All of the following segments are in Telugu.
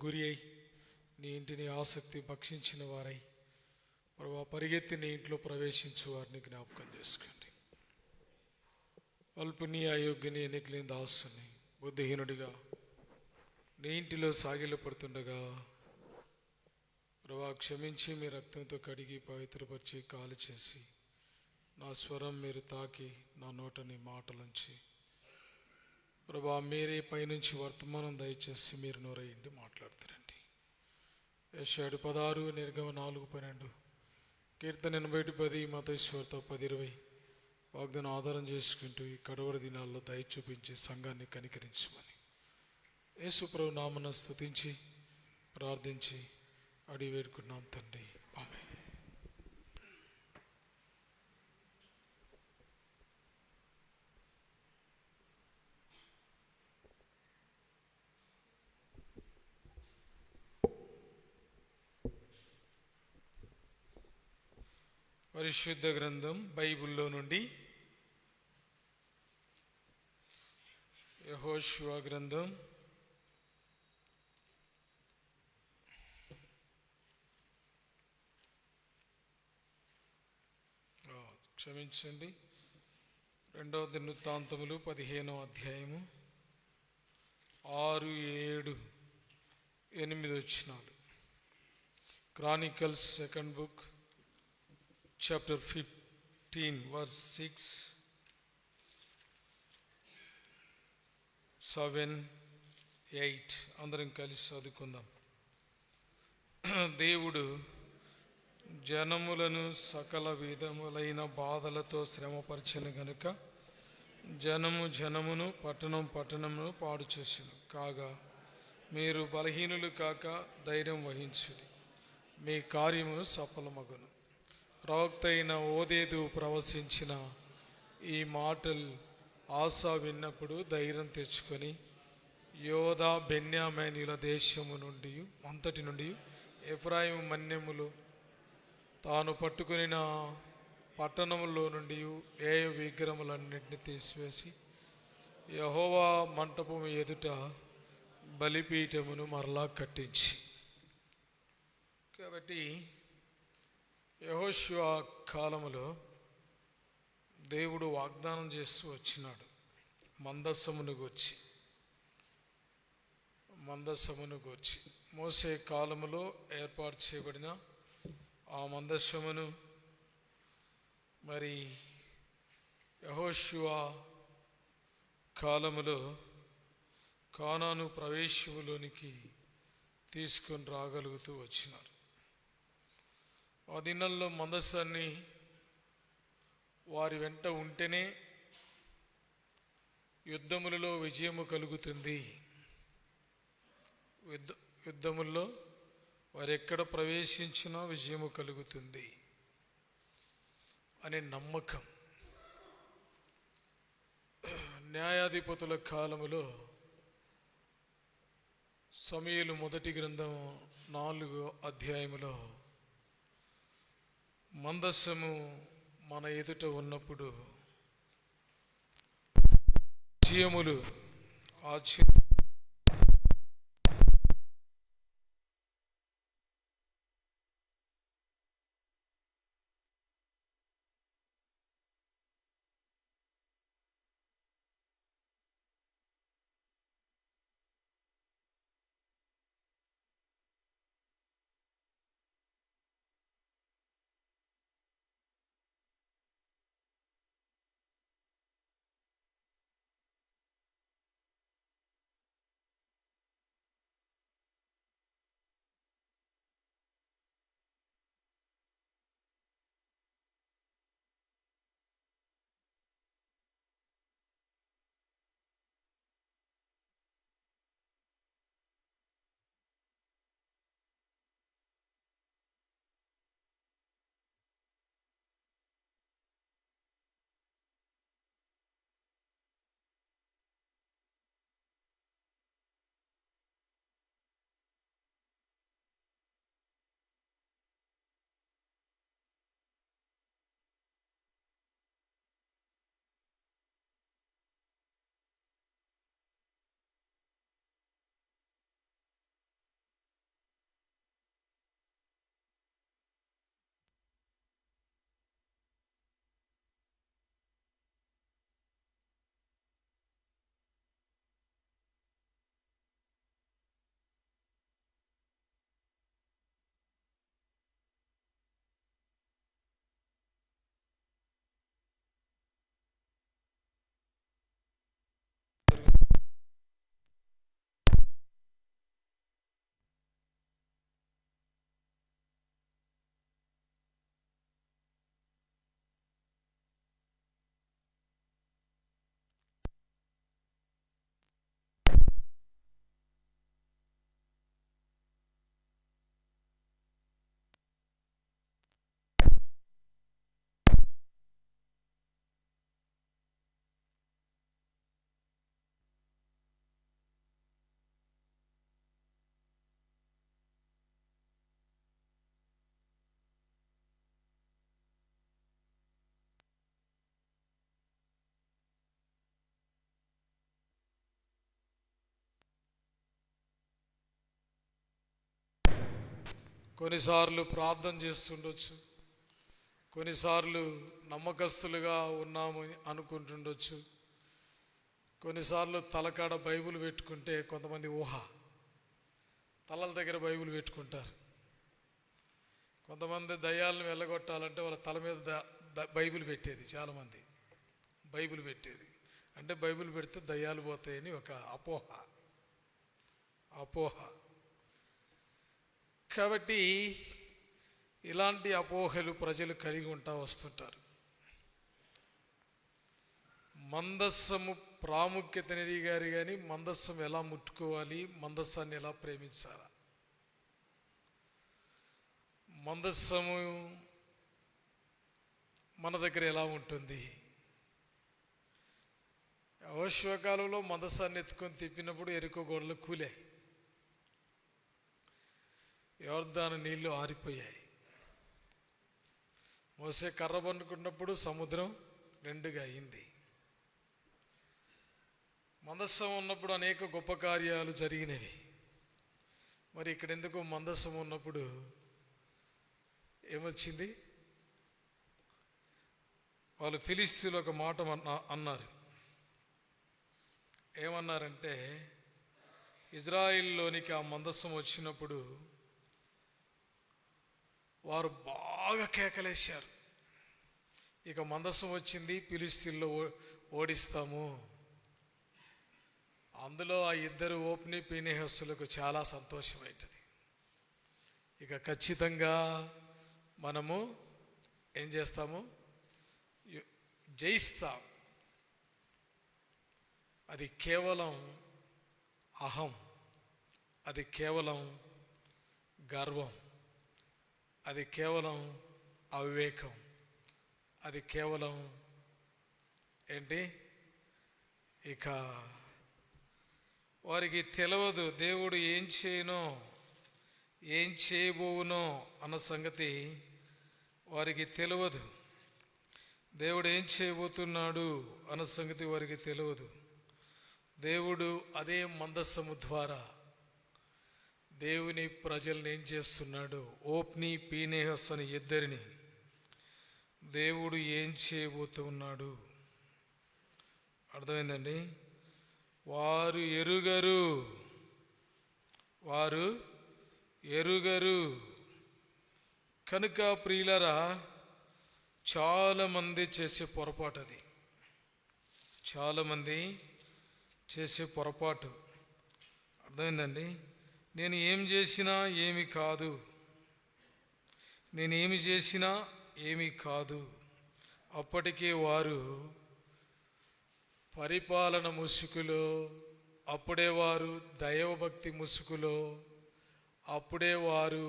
గురి అయి నీ ఇంటిని ఆసక్తి భక్షించిన వారై ప్రభువా పరిగెత్తి నీ ఇంట్లో ప్రవేశించు వారిని జ్ఞాపకం చేసుకోండి. అల్పుని అయోగ్యని ఎన్నికలేని దాసుని బుద్ధిహీనుడిగా నీ ఇంటిలో సాగిల పడుతుండగా ప్రభువా క్షమించి మీ రక్తంతో కడిగి పవిత్రపరిచి కాలు చేసి నా స్వరం మీరు తాకి నా నోటని మాటలుంచి ప్రభువా మీరే పైనుంచి వర్తమానం దయచేసి మీరు నోరయ్యండి మాట్లాడతారండి. యెషయా 16 నిర్గమ 4:12 కీర్తన 80:10 మత్తయి 10:20 వాగ్దానం ఆధారం చేసుకుంటూ ఈ కడవరి దినాల్లో దయ చూపించి సంఘాన్ని కనికరించమని యేసు ప్రభు నామమున స్తుతించి ప్రార్థించి అడిగి వేడుకున్నాం తండ్రి, ఆమేన్. పరిశుద్ధ గ్రంథం బైబిల్లో నుండి యెహోషువ గ్రంథం 2వ దినవృత్తాంతములు 15వ అధ్యాయము 6, 7, 8 వచనాలు. Chronicles 2nd book chapter 15 verse 6, 7, 8 అందరం కలిసి చదువుకుందాం. దేవుడు జనములను సకల విధములైన బాధలతో శ్రమపరచెను గనుక జనమును పట్టణమును పాడు చేసెను. కాగా మీరు బలహీనులు కాక ధైర్యం వహించుడి, మీ కార్యము సఫలమగును. ప్రవక్త అయిన ఓదేదు ప్రవశించిన ఈ మాటలు ఆసా విన్నప్పుడు ధైర్యం తెచ్చుకొని యోధా బెన్యామీనుల దేశము నుండి అంతటి నుండి ఎఫ్రాయిము మన్యములు తాను పట్టుకుని పట్టణములో నుండి ఏ విగ్రహములన్నింటినీ తీసివేసి యెహోవా మంటపము ఎదుట బలిపీఠమును మరలా కట్టించి. కాబట్టి యెహోషువ కాలములో దేవుడు వాగ్దానం చేస్తూ వచ్చినాడు మందసమును గూర్చి. మోసే కాలములో ఏర్పాటు చేయబడిన ఆ మందసమును మరి యెహోషువ కాలములో కానాను ప్రవేశములోనికి తీసుకొని రాగలుగుతూ వచ్చినారు. ఆ దినాల్లో మందసాన్ని వారి వెంట ఉంటేనే యుద్ధములలో విజయము కలుగుతుంది, యుద్ధముల్లో వారు ఎక్కడ ప్రవేశించినా విజయము కలుగుతుంది అనే నమ్మకం. న్యాయాధిపతుల కాలములో సమూయేలు 1వ గ్రంథం 4వ అధ్యాయములో మందసము మన ఎదుట ఉన్నప్పుడు విజయములు కొన్నిసార్లు ప్రార్థన చేస్తుండొచ్చు, కొన్నిసార్లు నమ్మకస్తులుగా ఉన్నామని అనుకుంటుండొచ్చు, కొన్నిసార్లు తలకాడ బైబిల్ పెట్టుకుంటే కొంతమంది తలల దగ్గర బైబిల్ పెట్టుకుంటారు. కొంతమంది దయ్యాలను వెళ్ళగొట్టాలంటే వాళ్ళ తల మీద బైబిల్ పెట్టేది, చాలామంది బైబిల్ పెట్టేది. అంటే బైబిల్ పెడితే దయ్యాలు పోతాయని ఒక అపోహ. కాబట్టి ఇలాంటి అపోహలు ప్రజలు కలిగి వస్తుంటారు. మందస్సము ప్రాముఖ్యతని ఎరిగారు, కానీ మందస్సం ఎలా ముట్టుకోవాలి, మందస్సాన్ని ఎలా ప్రేమించాలా, మందస్సము మన దగ్గర ఎలా ఉంటుంది. యెహోషువ మందస్సాన్ని ఎత్తుకొని తిప్పినప్పుడు ఎరికో గోడలు కూలాయి, యొర్దాను నీళ్లు ఆరిపోయాయి. మోసే కర్ర పట్టుకున్నప్పుడు సముద్రం రెండుగా అయింది. మందస్సం ఉన్నప్పుడు అనేక గొప్ప కార్యాలు జరిగినవి. మరి ఇక్కడ ఎందుకు మందస్సం ఉన్నప్పుడు ఏమొచ్చింది? వాళ్ళు ఫిలిస్తీన్లు ఒక మాట అన్నారు. ఏమన్నారంటే, ఇజ్రాయిల్లోనికి ఆ మందస్సం వచ్చినప్పుడు వారు బాగా కేకలేశారు, ఇక మందస్సం వచ్చింది, ఫిలిస్తీన్లో ఓడిస్తాము. అందులో ఆ ఇద్దరు ఓప్ని ఫీనెహాసులకు చాలా సంతోషమైంది. ఇక ఖచ్చితంగా మనము ఏం చేస్తాము? జయిస్తాం. అది కేవలం అహం, అది కేవలం గర్వం, అది కేవలం అవివేకం, అది కేవలం ఏంటి? ఇక వారికి తెలియదు దేవుడు ఏం చేయనో ఏం చేయబోవునో అన్న సంగతి వారికి తెలియదు. దేవుడు ఏం చేయబోతున్నాడు అన్న సంగతి వారికి తెలియదు. దేవుడు అదే మందస్సము ద్వారా దేవుని ప్రజల్ని ఏం చేస్తున్నాడు? ఓప్ని ఫీనెహాస్ అని ఇద్దరిని దేవుడు ఏం చేయబోతున్నాడు అర్థమైందండి? వారు ఎరుగరు కనుక ప్రియులరా, చాలామంది చేసే పొరపాటు అది. చాలామంది చేసే పొరపాటు అర్థమైందండి? నేను ఏం చేసినా ఏమి కాదు, నేనేమి చేసినా ఏమీ కాదు. అప్పటికే వారు పరిపాలన ముసుగులో, అప్పుడే వారు దైవభక్తి ముసుగులో, అప్పుడే వారు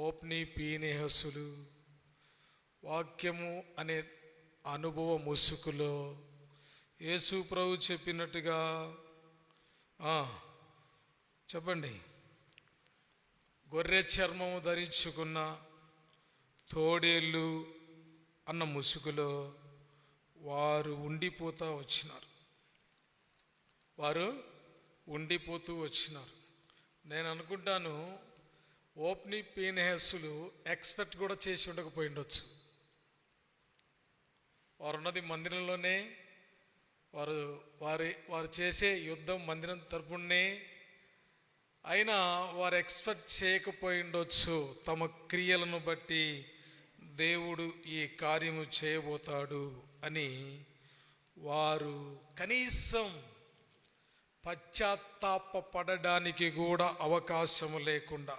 ఓప్ని ఫీనెహాసులు వాక్యము అనే అనుభవ ముసుగులో యేసు ప్రభు చెప్పినట్టుగా చెప్పండి, గొర్రె చర్మము ధరించుకున్న తోడేళ్ళు అన్న ముసుగులో వారు ఉండిపోతూ వచ్చినారు. నేను అనుకుంటాను ఓప్ని ఫీనెహాసులు ఎక్స్పెక్ట్ కూడా చేసి ఉండకపోయిండొచ్చు. వారు ఉన్నది మందిరంలోనే, వారు చేసే యుద్ధం మందిరం తరపునే. అయినా వారు ఎక్స్పెక్ట్ చేయకపోయిండొచ్చు, తమ క్రియలను బట్టి దేవుడు ఈ కార్యము చేయబోతాడు అని. వారు కనీసం పశ్చాత్తాపపడడానికి కూడా అవకాశము లేకుండా,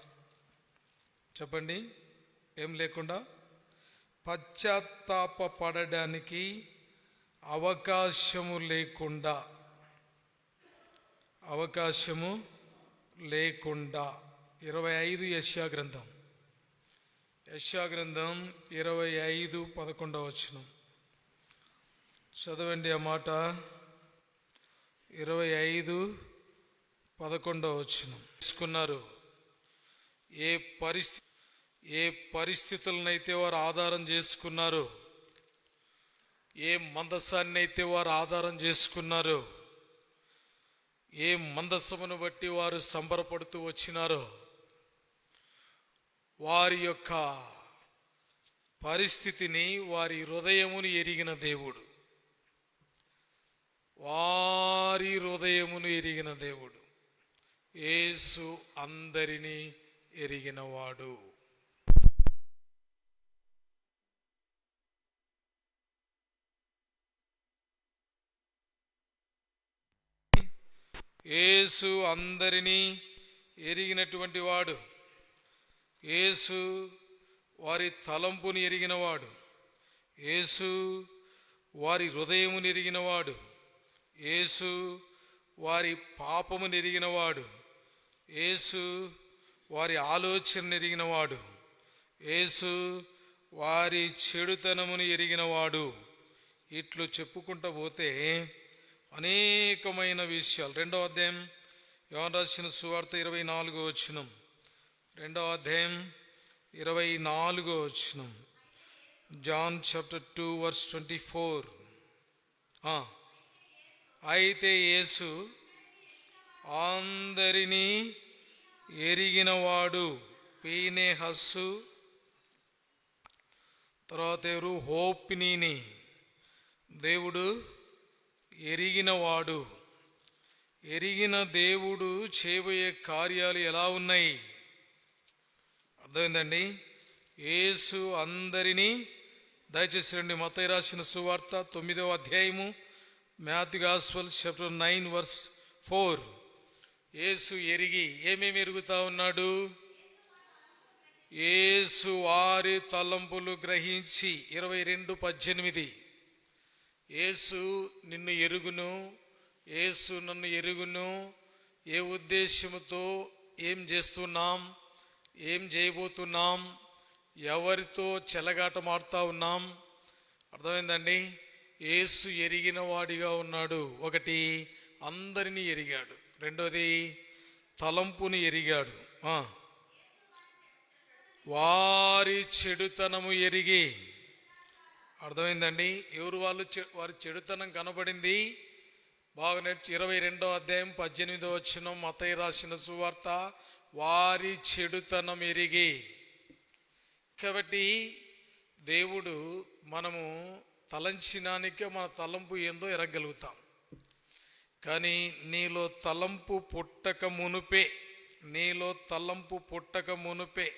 చెప్పండి, ఏం లేకుండా? పశ్చాత్తాపపడడానికి అవకాశము లేకుండా 25 యెషయా గ్రంథం 25:11 చదవండి ఆ మాట. 25:11 తీసుకున్నారు. ఏ పరిస్థితులనైతే వారు ఆధారం చేసుకున్నారో, ఏ మందస్సాన్ని అయితే వారు ఆధారం చేసుకున్నారో, ఏ మందస్సమును బట్టి వారు సంబరపడుతూ వచ్చినారో, వారి యొక్క పరిస్థితిని, వారి హృదయమును ఎరిగిన దేవుడు. వారి హృదయమును ఎరిగిన దేవుడు. యేసు అందరినీ ఎరిగినవాడు. యేసు అందరినీ ఎరిగినటువంటి వాడు. యేసు వారి తలంపుని ఎరిగినవాడు. యేసు వారి హృదయమును ఎరిగినవాడు. యేసు వారి పాపమును ఎరిగినవాడు. యేసు వారి ఆలోచనను ఎరిగినవాడు. యేసు వారి చెడుతనమును ఎరిగినవాడు. ఇట్లు చెప్పుకుంటూ పోతే అనేకమైన విషయాలు. 2వ అధ్యాయం యోహాను రాసిన సువార్త 24వ వచనం. 2వ అధ్యాయం 24వ వచనం. John chapter 2 verse 24. అయితే యేసు అందరినీ ఎరిగినవాడు. పీనేహస్సు, తర్వాత ఎవరు? హోప్నీని. దేవుడు ఎరిగినవాడు. ఎరిగిన దేవుడు చేయబోయే కార్యాలు ఎలా ఉన్నాయి? అర్థమైందండి? యేసు అందరినీ, దయచేసి రండి, మత్తయి రాసిన సువార్త 9వ అధ్యాయము, మాథ్యూ గాస్పెల్ చాప్టర్ 9 వర్స్ 4. యేసు ఎరిగి ఏమేమి ఎరుగుతా ఉన్నాడు? యేసు వారి తలంపులు గ్రహించి. 22:18. యేసు నిన్ను ఎరుగును, యేసు నన్ను ఎరుగును. ఏ ఉద్దేశముతో ఏం చేస్తున్నాం, ఏం చేయబోతున్నాం, ఎవరితో చెలగాటమాడుతూ ఉన్నాం. అర్థమైందండి? యేసు ఎరిగిన వాడిగా ఉన్నాడు. ఒకటి, అందరినీ ఎరిగాడు. రెండోది, తలంపుని ఎరిగాడు. వారి చెడుతనము ఎరిగి. అర్థమైందండి? ఎవరు వాళ్ళు? వారి చెడుతనం కనబడింది. బాగా నేర్చు. 22వ అధ్యాయం 18వ వచనం, మత్తయి రాసిన సువార్త. వారి చెడుతనం ఎరిగి. కాబట్టి దేవుడు మనము తలంచినానికే మన తలంపు ఏందో ఎరగలుగుతాం. కానీ నీలో తలంపు పుట్టక మునుపే,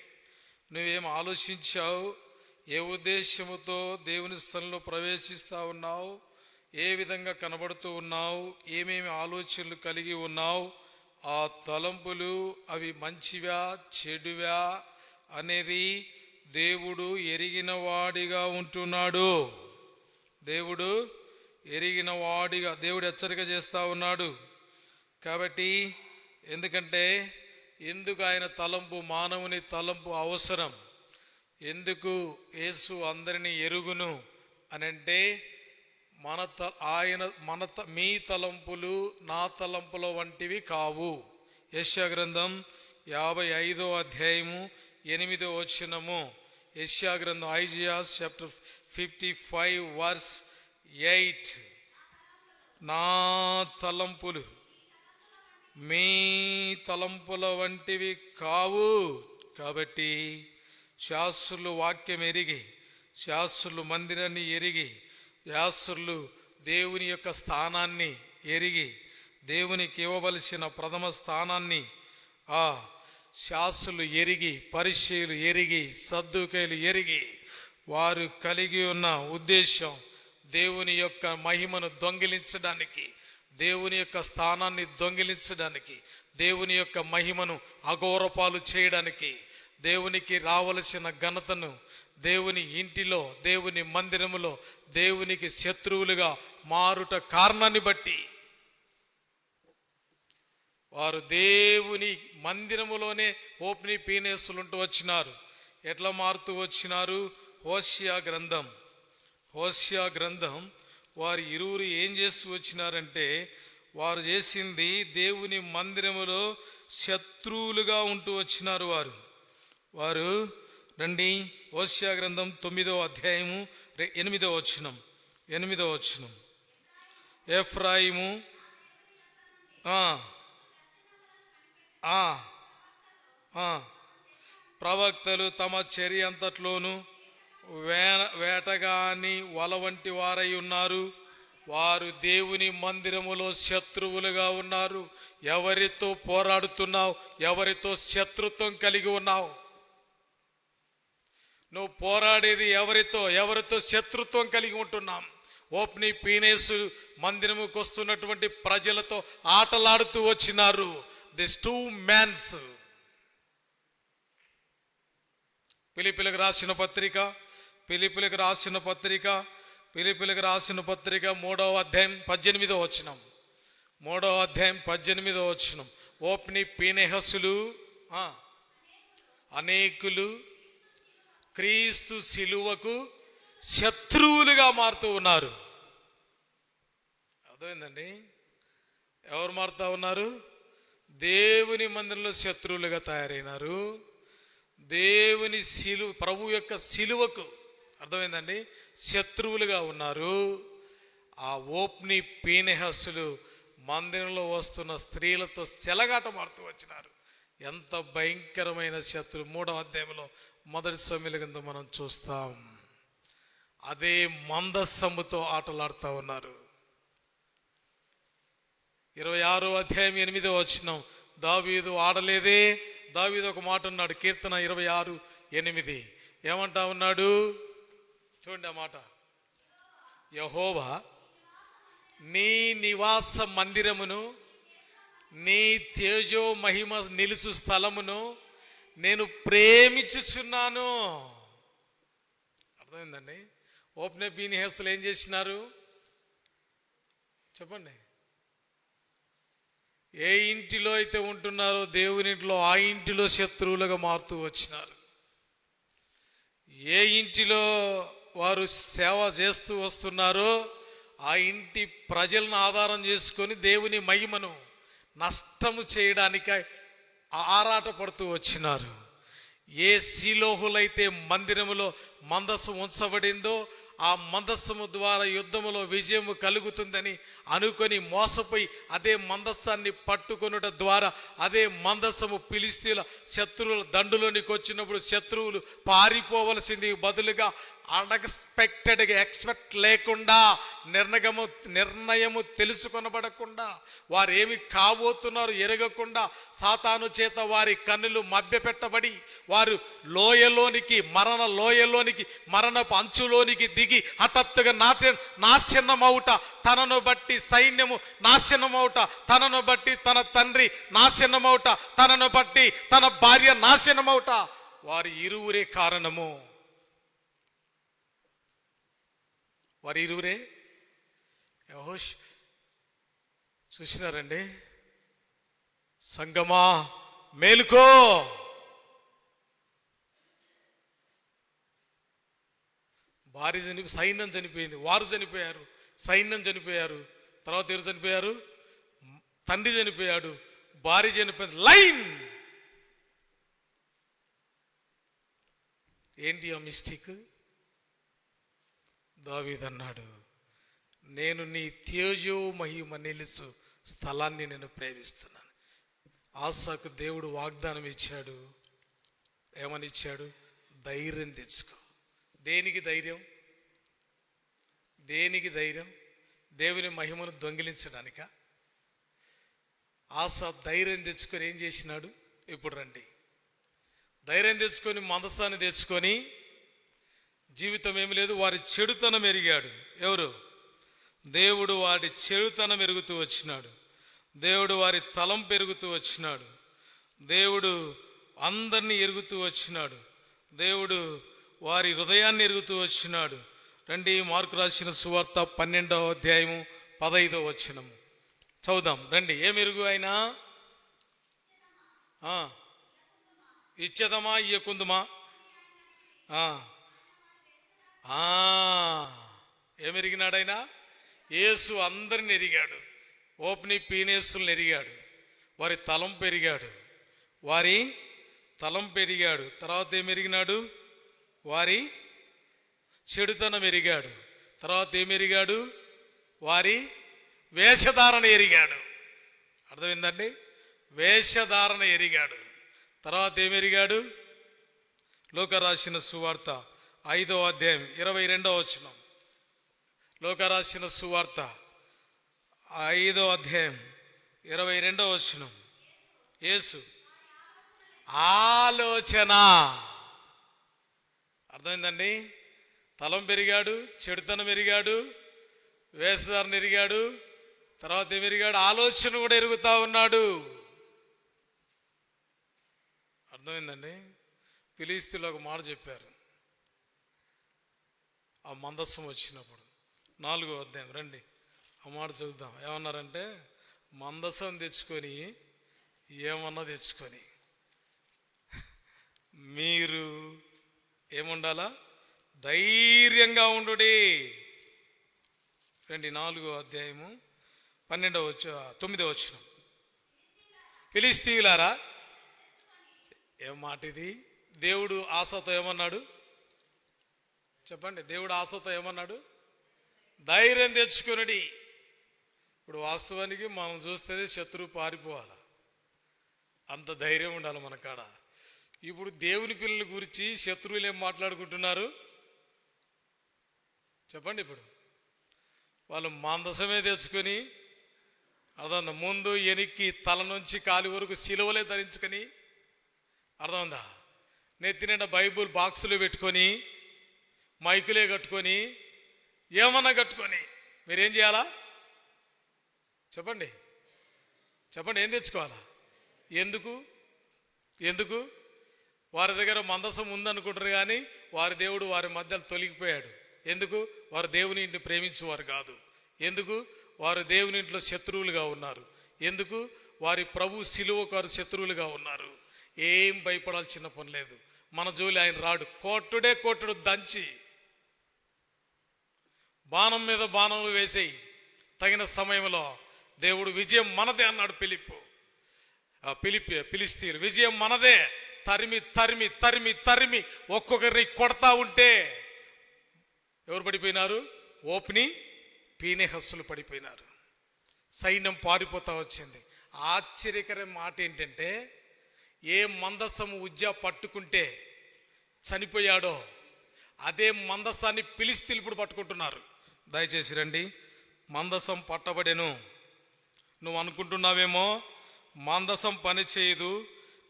నువ్వేం ఆలోచించావు, ఏ ఉద్దేశముతో దేవుని స్థలంలో ప్రవేశిస్తూ ఉన్నావు, ఏ విధంగా కనబడుతూ ఉన్నావు, ఏమేమి ఆలోచనలు కలిగి ఉన్నావు, ఆ తలంపులు అవి మంచివా చెడువా అనేది దేవుడు ఎరిగిన వాడిగా ఉంటున్నాడు. దేవుడు ఎరిగిన వాడిగా దేవుడు హెచ్చరిక చేస్తూ ఉన్నాడు. కాబట్టి ఎందుకు ఆయన తలంపు, మానవుని తలంపు అవసరం? ఎందుకు యేసు అందరినీ ఎరుగును అనంటే, మీ తలంపులు నా తలంపుల వంటివి కావు. యెషయా గ్రంథం 55వ అధ్యాయము 8వ వచనము. యెషయా గ్రంథం, ఐజియా చాప్టర్ 55 వర్స్ 8. నా తలంపులు మీ తలంపుల వంటివి కావు. కాబట్టి శాస్త్రులు వాక్యం ఎరిగి, శాస్త్రులు మందిరాన్ని ఎరిగి, శాస్త్రులు దేవుని యొక్క స్థానాన్ని ఎరిగి, దేవునికి ఇవ్వవలసిన ప్రథమ స్థానాన్ని శాస్త్రులు ఎరిగి, పరిచయులు ఎరిగి, సద్దూకయ్యులు ఎరిగి, వారు కలిగి ఉన్న ఉద్దేశం దేవుని యొక్క మహిమను దొంగిలించడానికి, దేవుని యొక్క స్థానాన్ని దొంగిలించడానికి, దేవుని యొక్క మహిమను అఘోరపాలు చేయడానికి, దేవునికి రావలసిన ఘనతను దేవుని ఇంటిలో, దేవుని మందిరములో దేవునికి శత్రువులుగా మారుట కారణాన్ని బట్టి వారు దేవుని మందిరములోనే ఓపెని పీనేసులుంటూ వచ్చినారు. ఎట్లా మారుతూ వచ్చినారు? హోషియా గ్రంథం వారు ఇరువురు ఏం చేస్తూ వచ్చినారంటే, వారు చేసింది దేవుని మందిరములో శత్రువులుగా ఉంటూ వచ్చినారు. వారు రండి, హోషియా గ్రంథం 9వ అధ్యాయము 8వ వచనం. ఎఫ్రాయిము ప్రవక్తలు తమ చర్య అంతట్లోనూ వేటగాని వల వంటి వారై ఉన్నారు. వారు దేవుని మందిరములో శత్రువులుగా ఉన్నారు. ఎవరితో పోరాడుతున్నావు? ఎవరితో శత్రుత్వం కలిగి ఉన్నావు? నువ్వు పోరాడేది ఎవరితో శత్రుత్వం కలిగి ఉంటున్నాం? ఓప్ని పీనేసు మందిరముకు వస్తున్నటువంటి ప్రజలతో ఆటలాడుతూ వచ్చినారు. This 2 men. ఫిలిప్పీలకు రాసిన పత్రిక 3వ అధ్యాయం 18వ వచనం. 3వ అధ్యాయం 18వ వచనం. ఓప్ని పీనెహసులు అనేకులు క్రీస్తు శిలువకు శత్రువులుగా మారుతూ ఉన్నారు. అర్థమైందండి? ఎవరు మారుతూ ఉన్నారు? దేవుని మందిరంలో శత్రువులుగా తయారైనారు. దేవుని ప్రభు యొక్క శిలువకు, అర్థమైందండి, శత్రువులుగా ఉన్నారు. ఆ ఓప్ని పీనెహసులు మందిరంలో వస్తున్న స్త్రీలతో సెలగాట మారుతూ వచ్చినారు. ఎంత భయంకరమైన శత్రువు! 3వ అధ్యాయంలో మొదటి సమూయేలు కింద మనం చూస్తాం. అదే మందస్సముతో ఆటలాడుతూ ఉన్నారు. 26వ అధ్యాయం 8వ వచనం. దావీదు ఆడలేదే. దావీదు ఒక మాట అన్నాడు, కీర్తన 26:8. ఏమంటా ఉన్నాడు చూడండి ఆ మాట. యెహోవా నీ నివాస మందిరమును, నీ తేజో మహిమ నిలుసు స్థలమును నేను ప్రేమించుచున్నాను. అర్థమైందండి? ఓప్ని పీనెహసులు ఏం చేసినారు చెప్పండి? ఏ ఇంటిలో అయితే ఉంటున్నారో దేవుని ఇంట్లో, ఆ ఇంటిలో శత్రువులుగా మారుతూ వచ్చినారు. ఏ ఇంటిలో వారు సేవ చేస్తూ వస్తున్నారో ఆ ఇంటి ప్రజలను ఆధారం చేసుకొని దేవుని మహిమను నష్టము చేయడానికి ఆరాట పడుతూ వచ్చినారు. ఏ శీలోహులైతే మందిరములో మందస్సు ఉంచబడిందో ఆ మందస్సము ద్వారా యుద్ధములో విజయము కలుగుతుందని అనుకొని మోసపోయి అదే మందస్సాన్ని పట్టుకొనుట ద్వారా అదే మందస్సము ఫిలిష్తీయుల శత్రువుల దండులోనికి వచ్చినప్పుడు శత్రువులు పారిపోవలసింది బదులుగా అన్ఎక్స్పెక్టెడ్గా, ఎక్స్పెక్ట్ లేకుండా, నిర్ణయము తెలుసుకొనబడకుండా, వారు ఏమి కాబోతున్నారు ఎరగకుండా సాతాను చేత వారి కన్నులు మభ్యపెట్టబడి వారు మరణపు అంచులోనికి దిగి హఠాత్తుగా నాశనమవుట, తనను బట్టి సైన్యము నాశనమవుట, తనను బట్టి తన తండ్రి నాశనమవుట, తనను బట్టి తన భార్య నాశనమవుట, వారి ఇరువురే కారణము. వారి ఇరువురే. చూసినారండి? సంగమా మేలుకో. సైన్యం చనిపోయింది, వారు చనిపోయారు, సైన్యం చనిపోయారు. తర్వాత ఎవరు చనిపోయారు? తండ్రి చనిపోయాడు, భార్య చనిపోయింది. లైన్ ఏంటి ఆ మిస్టేక్? దావీదు అన్నాడు, నేను నీ తేజో మహిమ నిలుసు స్థలాన్ని నేను ప్రేమిస్తున్నాను. ఆసాకు దేవుడు వాగ్దానం ఇచ్చాడు. ఏమని ఇచ్చాడు? ధైర్యం తెచ్చుకో. దేనికి ధైర్యం? దేనికి ధైర్యం? దేవుని మహిమను దొంగిలించడానిక? ఆసా ధైర్యం తెచ్చుకొని ఏం చేసినాడు? ఇప్పుడు రండి, ధైర్యం తెచ్చుకొని మందస్థాన్ని తెచ్చుకొని జీవితం ఏమి లేదు, వారి చెడుతనం ఎరిగాడు. ఎవరు? దేవుడు వారి చెడుతనం ఎరుగుతూ వచ్చినాడు. దేవుడు వారి తలం పెరుగుతూ వచ్చినాడు. దేవుడు అందరినీ ఎరుగుతూ వచ్చినాడు. దేవుడు వారి హృదయాన్ని ఎరుగుతూ వచ్చినాడు. రండి, మార్కు రాసిన సువార్త 12వ అధ్యాయము 15వ వచనము చదువుదాం. రండి. ఏమి ఎరుగు ఆయన? ఇచ్చేదమా ఇయ్యకుందుమా? ఏమెరిగినాడు ఆయన? యేసు అందరిని ఎరిగాడు. ఓప్ని పీనెహసులను ఎరిగాడు. వారి తలం పెరిగాడు. తర్వాత ఏమెరిగినాడు? వారి చెడుతనం ఎరిగాడు. తర్వాత ఏమెరిగాడు? వారి వేషధారణ ఎరిగాడు. అర్థమైందండి? వేషధారణ ఎరిగాడు. తర్వాత ఏమెరిగాడు? లూకా రాసిన సువార్త 5వ అధ్యాయం 22వ వచనం. లూకా రాసిన సువార్త 5వ అధ్యాయం 22వ వచనం. యేసు ఆలోచన. అర్థమైందండి? తలం పెరిగాడు, చెడుతనం ఎరిగాడు, వేషధారణ ఎరిగాడు, తర్వాత ఎరిగాడు, ఆలోచన కూడా ఎరుగుతా ఉన్నాడు. అర్థమైందండి? ఫిలిష్తీయులు ఒక మాట చెప్పారు ఆ మందస్సం వచ్చినప్పుడు. 4వ అధ్యాయం రండి, ఆ మాట చదువుదాం. ఏమన్నారంటే, మందసం తెచ్చుకొని ఏమన్నా తెచ్చుకొని మీరు ఏముండాలా? ధైర్యంగా ఉండుడి. రండి, 4వ అధ్యాయము 9వ వచనం. ఫిలిష్తీయులారా, ఏం మాట ఇది? దేవుడు ఆశతో ఏమన్నాడు చెప్పండి? దేవుడు ఆశతో ఏమన్నాడు? ధైర్యం తెచ్చుకునడి. ఇప్పుడు వాస్తవానికి మనం చూస్తేనే శత్రువు పారిపోవాలి, అంత ధైర్యం ఉండాలి మన కాడ. ఇప్పుడు దేవుని పిల్లల గురించి శత్రువులు ఏం మాట్లాడుకుంటున్నారు చెప్పండి? ఇప్పుడు వాళ్ళు మందసమే తెచ్చుకొని, అర్థం ముందు ఎనిక్కి తల నుంచి కాలి వరకు సిలువలే ధరించుకొని, అర్థమైందా, నెత్తి నిండా బైబుల్ బాక్సులు పెట్టుకొని, మైకులే కట్టుకొని, ఏమన్నా కట్టుకొని మీరేం చేయాలా చెప్పండి? చెప్పండి, ఏం తెచ్చుకోవాలా? ఎందుకు వారి దగ్గర మందసం ఉందనుకుంటారు, కానీ వారి దేవుడు వారి మధ్యలో తొలగిపోయాడు. ఎందుకు? వారు దేవుని ఇంటిని ప్రేమించేవారు కాదు. ఎందుకు? వారు దేవుని ఇంట్లో శత్రువులుగా ఉన్నారు. ఎందుకు? వారి ప్రభు శిలువకు వారు శత్రువులుగా ఉన్నారు. ఏం భయపడాల్సిన పని లేదు. మన జోలి ఆయన రాడు. కోట్టుడు దంచి బాణం మీద బాణములు వేసేయి, తగిన సమయంలో దేవుడు విజయం మనదే అన్నాడు. ఫిలిష్తీయులు విజయం మనదే. తరిమి తరిమి తరిమి తరిమి ఒక్కొక్కరిని కొడతా ఉంటే ఎవరు పడిపోయినారు? ఓప్ని, పీనెహస్సులు పడిపోయినారు. సైన్యం పారిపోతా వచ్చింది. ఆశ్చర్యకర మాట ఏంటంటే, ఏ మందసము ఉజ్జా పట్టుకుంటే చనిపోయాడో అదే మందసాన్ని ఫిలిష్తీయులు ఇప్పుడు పట్టుకుంటున్నారు. దయచేసి రండి. మందసం పట్టబడెను. నువ్వు అనుకుంటున్నావేమో మందసం పని చేయదు.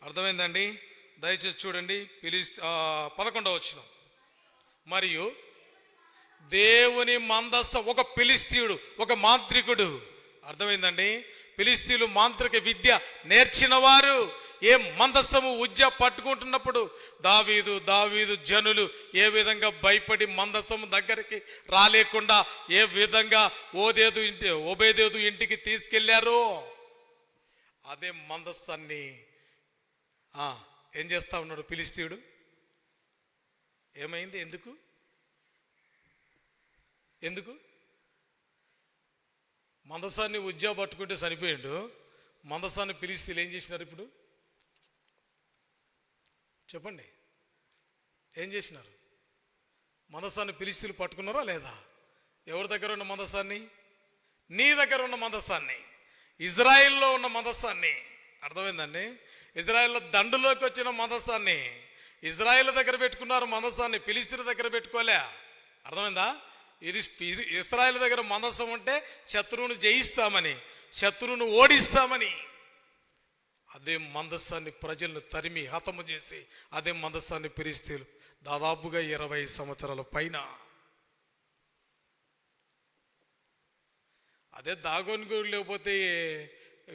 అర్థమైందండి? దయచేసి చూడండి. 11వ వచనం. మరియు దేవుని మందసం, ఒక ఫిలిష్తీయుడు, ఒక మాంత్రికుడు. అర్థమైందండి? ఫిలిష్తీయులు మాంత్రిక విద్య నేర్చిన వారు. ఏ మందసము ఉజ్జ పట్టుకుంటున్నప్పుడు దావీదు జనులు ఏ విధంగా భయపడి మందసము దగ్గరికి రాలేకుండా ఏ విధంగా ఓబేదేదు ఇంటికి తీసుకెళ్లారో అదే మందస్సాన్ని ఏం చేస్తా ఉన్నాడు ఫిలిష్తీయుడు? ఏమైంది? ఎందుకు మందసాన్ని ఉజ్జా పట్టుకుంటే చనిపోయాడు. మందసాన్ని ఫిలిష్తీయులు ఏం చేసినారు? ఇప్పుడు చెప్పండి, ఏం చేసినారు? మందసాన్ని ఫిలిష్తీయులు పట్టుకున్నారా లేదా? ఎవరి దగ్గర ఉన్న మందసాన్ని? నీ దగ్గర ఉన్న మందసాన్ని, ఇజ్రాయిల్లో ఉన్న మందసాన్ని. అర్థమైందండి? ఇజ్రాయిల్లో దండులోకి వచ్చిన మందసాన్ని ఇజ్రాయిల్ దగ్గర పెట్టుకున్నారు. మందసాన్ని ఫిలిష్తీయుల దగ్గర పెట్టుకోలే. అర్థమైందా? ఇది ఇజ్రాయిల్ దగ్గర మందసం ఉంటే శత్రువును జయిస్తామని, శత్రువును ఓడిస్తామని. అదే మందస్సాన్ని ప్రజలను తరిమి హతము చేసి అదే మందస్సాన్ని ఫిలిష్తీయులు దాదాపుగా 20 సంవత్సరాల పైన అదే దాగోని గుడి లేకపోతే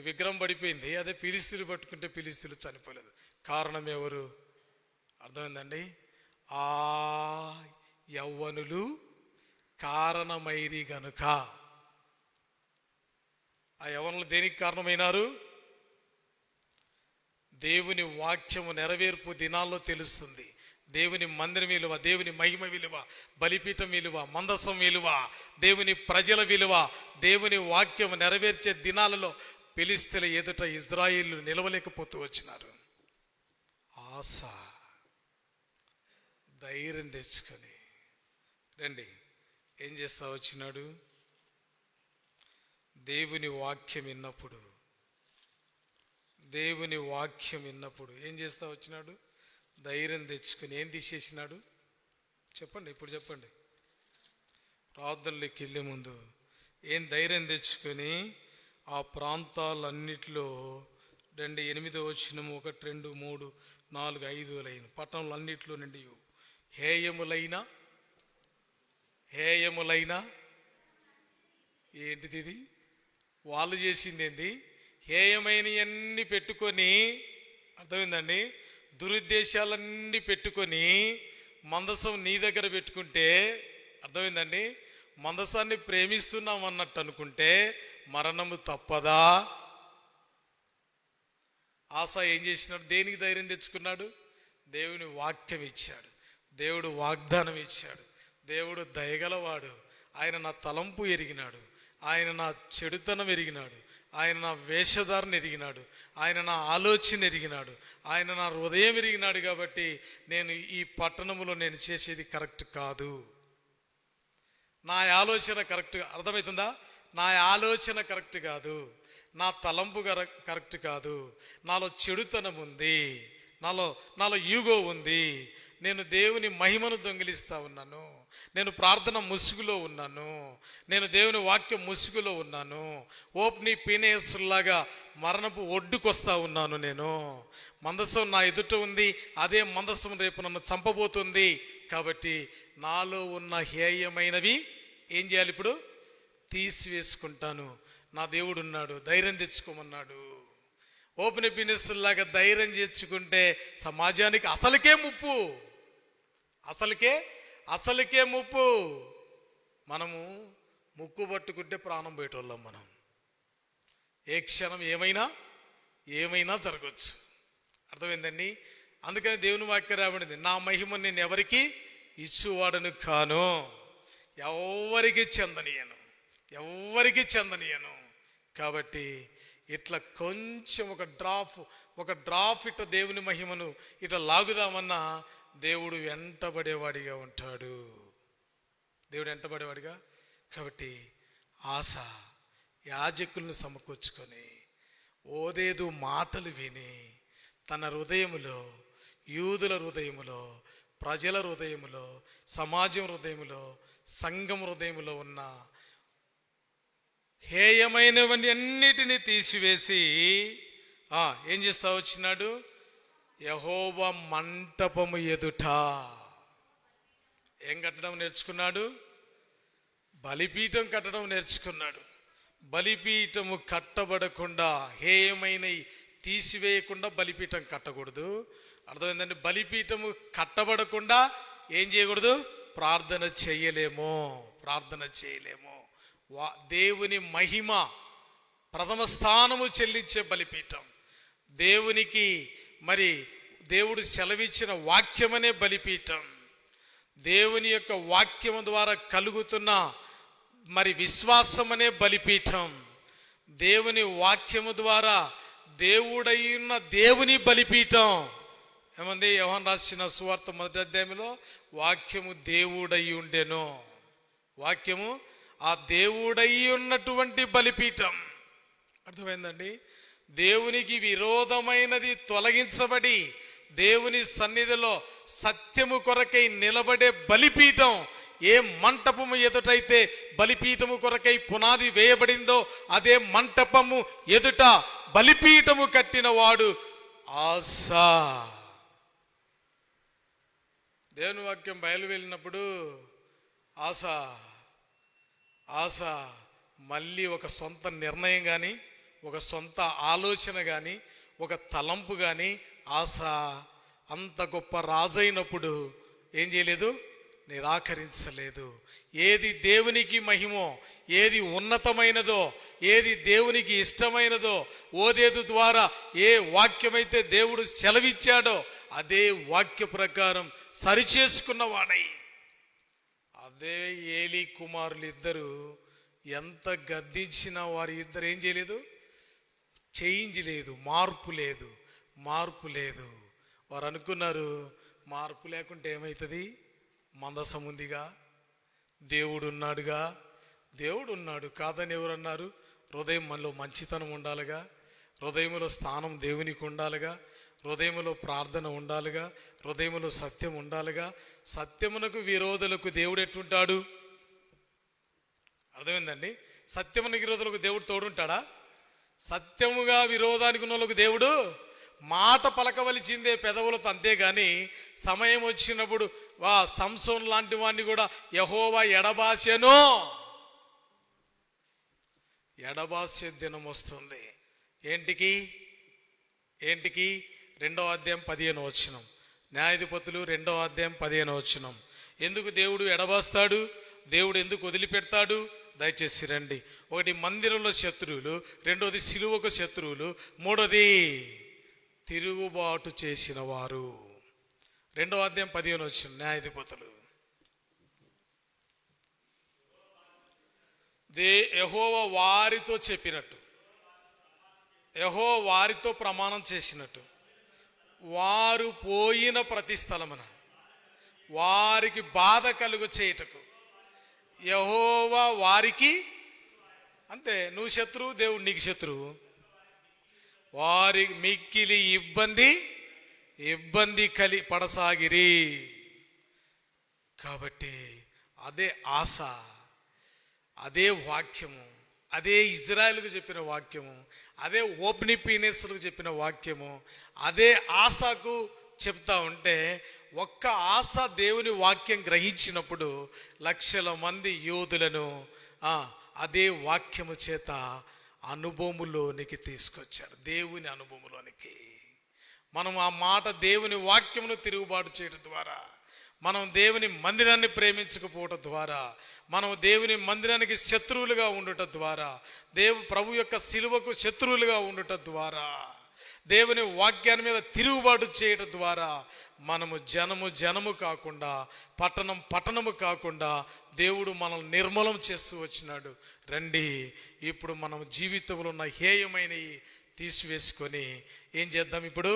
విగ్రహం పడిపోయింది. అదే ఫిలిష్తీయులు పట్టుకుంటే ఫిలిష్తీయులు చనిపోలేదు. కారణం ఎవరు? అర్థమైందండి? ఆ యవ్వనులు కారణమైరి గనుక. ఆ యవ్వనులు దేనికి కారణమైనారు? దేవుని వాక్యము నెరవేర్పు దినాల్లో తెలుస్తుంది. దేవుని మందిరం విలువ, దేవుని మహిమ విలువ, బలిపీఠం విలువ, మందసం విలువ, దేవుని ప్రజల విలువ, దేవుని వాక్యము నెరవేర్చే దినాలలో ఫిలిష్తీయుల ఎదుట ఇజ్రాయేలు నిలవలేకపోతూ వచ్చినారు. ఆశ, ధైర్యం తెచ్చుకొని రండి. ఏం చేస్తా వచ్చినాడు? దేవుని వాక్యం విన్నప్పుడు ఏం చేస్తా వచ్చినాడు? ధైర్యం తెచ్చుకొని ఏం తీసేసినాడు చెప్పండి, ఇప్పుడు చెప్పండి. ప్రార్థనలోకి వెళ్ళే ముందు ఏం ధైర్యం తెచ్చుకొని ఆ ప్రాంతాలన్నిటిలో 8వ వచనము 1, 2, 3, 4, 5 లైన్ పట్టణంలో అన్నిటిలో నుండి హేయములైన ఏంటిది ఇది? వాళ్ళు చేసింది ఏంది? హేయమైనవన్నీ పెట్టుకొని, అర్థమైందండి, దురుద్దేశాలన్నీ పెట్టుకొని మందసం నీ దగ్గర పెట్టుకుంటే, అర్థమైందండి, మందసాన్ని ప్రేమిస్తున్నాం అన్నట్టు అనుకుంటే మరణము తప్పదా? ఆశ ఏం చేసినాడు? దేనికి ధైర్యం తెచ్చుకున్నాడు? దేవుని వాక్యం ఇచ్చాడు, దేవుడు వాగ్దానం ఇచ్చాడు, దేవుడు దయగలవాడు, ఆయన నా తలంపు ఎరిగినాడు, ఆయన నా చెడుతనం ఎరిగినాడు, ఆయన నా వేషధారణ ఎరిగినాడు, ఆయన నా ఆలోచన ఎరిగినాడు, ఆయన నా హృదయం ఎరిగినాడు. కాబట్టి నేను ఈ పట్టణంలో నేను చేసేది కరెక్ట్ కాదు, నా ఆలోచన కరెక్ట్, అర్థమవుతుందా? నా ఆలోచన కరెక్ట్ కాదు, నా తలంపు కరెక్ట్ కాదు, నాలో చెడుతనం ఉంది, నాలో ఈగో ఉంది, నేను దేవుని మహిమను దొంగిలిస్తా ఉన్నాను, నేను ప్రార్థన ముసుగులో ఉన్నాను, నేను దేవుని వాక్యం ముసుగులో ఉన్నాను, ఓప్ని పీనేసులాగా మరణపు ఒడ్డుకొస్తా ఉన్నాను. నేను మందసం నా ఎదుట ఉంది, అదే మందసం రేపు నన్ను చంపబోతుంది. కాబట్టి నాలో ఉన్న హేయమైనవి ఏం చేయాలి? ఇప్పుడు తీసివేసుకుంటాను. నా దేవుడు ఉన్నాడు, ధైర్యం తెచ్చుకోమన్నాడు. ఓపెన్ పీనేసులాగా ధైర్యం తెచ్చుకుంటే సమాజానికి అసలుకే ముప్పు, అసలుకే ముప్పు. మనము ముక్కు పట్టుకుంటే ప్రాణం పోయేటోళ్ళం. మనం ఏ క్షణం ఏమైనా జరగచ్చు, అర్థమైందండి. అందుకని దేవుని వాక్యం రాబడింది, నా మహిమ నేను ఎవరికి ఇచ్చువాడను కాను, ఎవరికి చెందనీయను. కాబట్టి ఇట్లా కొంచెం ఒక డ్రాప్ ఇట్లా దేవుని మహిమను ఇట్లా లాగుదామన్నా దేవుడు వెంటబడేవాడిగా ఉంటాడు, కాబట్టి ఆశ యాజకులను సమకూర్చుకొని ఓదేదు మాటలు విని తన హృదయములో, యూదుల హృదయములో, ప్రజల హృదయములో, సమాజం హృదయములో, సంఘం హృదయములో ఉన్న హేయమైనవన్నీ అన్నిటినీ తీసివేసి ఏం చేస్తా వచ్చినాడు? యెహోవా మంటపము ఎదుట ఏం కట్టడం నేర్చుకున్నాడు? బలిపీఠం కట్టడం నేర్చుకున్నాడు. బలిపీఠము కట్టబడకుండా, హేయమైన తీసివేయకుండా బలిపీఠం కట్టకూడదు, అర్థమైందండి. బలిపీఠము కట్టబడకుండా ఏం చేయకూడదు? ప్రార్థన చేయలేము. దేవుని మహిమ ప్రథమ స్థానము చెల్లించే బలిపీఠం, దేవునికి మరి దేవుడు సెలవిచ్చిన వాక్యమనే బలిపీఠం, దేవుని యొక్క వాక్యము ద్వారా కలుగుతున్న మరి విశ్వాసం అనే బలిపీఠం, దేవుని వాక్యము ద్వారా దేవుడైన దేవుని బలిపీఠం. ఏమంది? యోహాను రాసిన సువార్త 1వ అధ్యాయంలో వాక్యము దేవుడై ఉండెను, వాక్యము ఆ దేవుడై ఉన్నటువంటి బలిపీఠం. అర్థమైందండి? దేవునికి విరోధమైనది తొలగించబడి దేవుని సన్నిధిలో సత్యము కొరకై నిలబడే బలిపీఠం, ఏ మంటపము ఎదుటైతే బలిపీఠము కొరకై పునాది వేయబడిందో అదే మంటపము ఎదుట బలిపీఠము కట్టిన వాడు ఆశ. దేవుని వాక్యం బయలువెళ్ళినప్పుడు ఆశ మళ్ళీ ఒక సొంత నిర్ణయం కానీ, ఒక సొంత ఆలోచన కానీ, ఒక తలంపు కానీ, ఆశ అంత గొప్ప రాజైనప్పుడు ఏం చేయలేదు? నిరాకరించలేదు. ఏది దేవునికి మహిమో, ఏది ఉన్నతమైనదో, ఏది దేవునికి ఇష్టమైనదో, ఓదేదు ద్వారా ఏ వాక్యమైతే దేవుడు సెలవిచ్చాడో అదే వాక్య ప్రకారం సరిచేసుకున్నవాడై, అదే ఏలీ కుమారులు ఇద్దరు ఎంత గద్దించినా వారి ఇద్దరు ఏం చేయలేదు? చేంజ్ లేదు, మార్పు లేదు. వారు అనుకున్నారు మార్పు లేకుంటే ఏమవుతుంది? మందసం ఉందిగా, దేవుడు ఉన్నాడు కాదని ఎవరు అన్నారు? హృదయం మనలో మంచితనం ఉండాలిగా, హృదయంలో స్థానం దేవునికి ఉండాలిగా, హృదయములో ప్రార్థన ఉండాలిగా, హృదయములో సత్యం ఉండాలిగా. సత్యమునకు విరోధులకు దేవుడు ఎట్టుంటాడు? అర్థమైందండి? సత్యమునకు విరోధులకు దేవుడు తోడుంటాడా? సత్యముగా విరోధానికి ఉన్న వాళ్ళకు దేవుడు మాట పలకవలసిందే పెదవులతో, అంతేగాని సమయం వచ్చినప్పుడు సంసోన్ లాంటి వాడిని కూడా యెహోవా ఎడబాసెను. ఎడబాసే దినం వస్తుంది. ఏంటికి? 2వ అధ్యాయం 15వ వచనం. న్యాయాధిపతులు 2వ అధ్యాయం 15వ వచనం. ఎందుకు దేవుడు ఎడబాస్తాడు? దేవుడు ఎందుకు వదిలిపెడతాడు? దయచేసి రండి. ఒకటి మందిరంలో శత్రువులు, రెండోది సిలువకు శత్రువులు, మూడోది తిరుగుబాటు చేసిన వారు. 2వ అధ్యాయం 15వ వచనం న్యాయాధిపతులు. యెహోవా వారితో చెప్పినట్టు, యెహోవా వారితో ప్రమాణం చేసినట్టు, వారు పోయిన ప్రతి స్థలమున వారికి బాధ కలుగు చేయుటకు యెహోవా వారికి, అంతే, నువ్వు శత్రువు, దేవుడు నీకు శత్రువు. వారి మిక్కిలి ఇబ్బంది పడసాగిరి. కాబట్టి అదే ఆశ, అదే వాక్యము, అదే ఇజ్రాయెల్కు చెప్పిన వాక్యము, అదే ఓపెని పీనేసులకు చెప్పిన వాక్యము, అదే ఆశకు చెప్తా ఉంటే, ఒక్క ఆశ దేవుని వాక్యం గ్రహించినప్పుడు లక్షల మంది యోధులను అదే వాక్యము చేత అనుభవములోనికి తీసుకొచ్చారు. దేవుని అనుభవములోనికి మనం ఆ మాట దేవుని వాక్యమును తిరుగుబాటు చేయడం ద్వారా, మనం దేవుని మందిరాన్ని ప్రేమించకపోవటం ద్వారా, మనం దేవుని మందిరానికి శత్రువులుగా ఉండటం ద్వారా, ప్రభు యొక్క సిలువకు శత్రువులుగా ఉండటం ద్వారా, దేవుని వాక్యాన్ని మీద తిరుగుబాటు చేయటం ద్వారా మనము జనము కాకుండా, పట్టణము కాకుండా దేవుడు మనల్ని నిర్మూలం చేస్తూ వచ్చినాడు. రండి, ఇప్పుడు మనం జీవితంలో ఉన్న హేయమైనవి తీసివేసుకొని ఏం చేద్దాం? ఇప్పుడు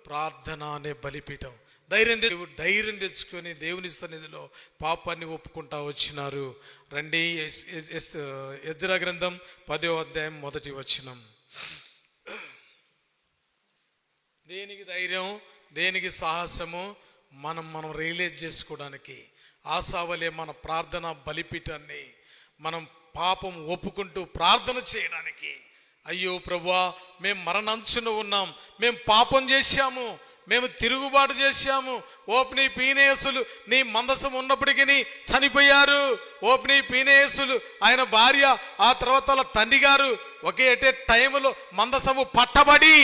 ప్రార్థన అనే బలిపీఠం ధైర్యం తెచ్చుకొని దేవుని సన్నిధిలో పాపాన్ని ఒప్పుకుంటా వచ్చినారు. రండి, ఎజ్రా గ్రంథం 10వ అధ్యాయం 1వ వచనం. దేనికి ధైర్యం, దేనికి సాహసము? మనం రియలైజ్ చేసుకోవడానికి ఆశావలే మన ప్రార్థన బలిపీఠాన్ని మనం పాపం ఒప్పుకుంటూ ప్రార్థన చేయడానికి. అయ్యో ప్రభువా, మేము మరణంచున ఉన్నాం, మేము పాపం చేశాము, మేము తిరుగుబాటు చేశాము. ఓపెని పీనేసులు నీ మందసం ఉన్నప్పటికీ చనిపోయారు. ఓపెని పీనేసులు ఆయన భార్య, ఆ తర్వాత వాళ్ళ తండ్రి గారు ఒకే టైంలో మందసము పట్టబడి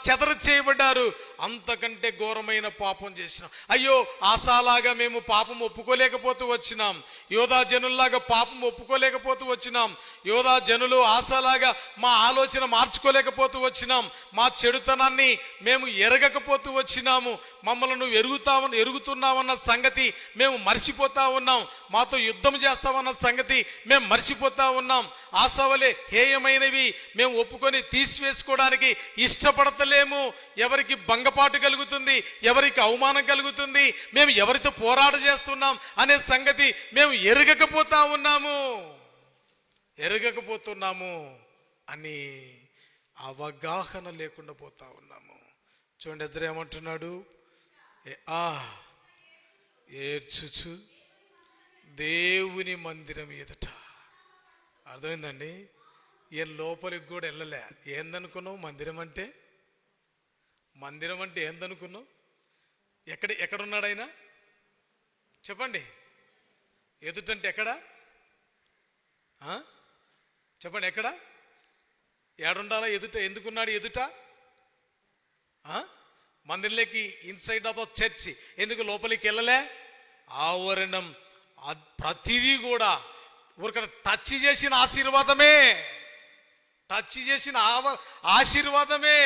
చెదరు చేయబడ్డారు. అంతకంటే ఘోరమైన పాపం చేసినాం. అయ్యో, ఆశాలాగా మేము పాపం ఒప్పుకోలేకపోతూ వచ్చినాం. యోధా జనుల్లాగా పాపం ఒప్పుకోలేకపోతూ వచ్చినాం. యోధా జనులు ఆశాలాగా మా ఆలోచన మార్చుకోలేకపోతూ వచ్చినాం. మా చెడుతనాన్ని మేము ఎరగకపోతూ వచ్చినాము. మమ్మల్ని నువ్వు ఎరుగుతున్నావన్న సంగతి మేము మర్చిపోతా ఉన్నాం. మాతో యుద్ధం చేస్తామన్న సంగతి మేము మర్చిపోతా ఉన్నాం. ఆశవలే హేయమైనవి మేము ఒప్పుకొని తీసివేసుకోవడానికి ఇష్టపడతలేము. ఎవరికి భంగపాటు కలుగుతుంది, ఎవరికి అవమానం కలుగుతుంది, మేము ఎవరితో పోరాట చేస్తున్నాం అనే సంగతి మేము ఎరగకపోతున్నాము అని అవగాహన లేకుండా పోతా ఉన్నాము. చూడండి, ఎజ్రా ఏమంటున్నాడు? ఏడ్చుచు దేవుని మందిరం ఎదుట. అర్థమైందండి? ఈయన లోపలికి కూడా వెళ్ళలే. ఏందనుకున్నావు? మందిరం అంటే ఏందనుకున్నావు? ఎక్కడున్నాడు ఆయన? చెప్పండి. ఎదుటంటే ఎక్కడ? చెప్పండి, ఎక్కడ? ఏడుండాలా? ఎదుట ఎందుకున్నాడు? ఎదుట మందిరంలోకి ఇన్సైడ్ ఆఫ్ చర్చి ఎందుకు లోపలికి వెళ్ళలే? ఆవరణం ప్రతిదీ కూడా ఊరికడ టచ్ చేసిన ఆశీర్వాదమే.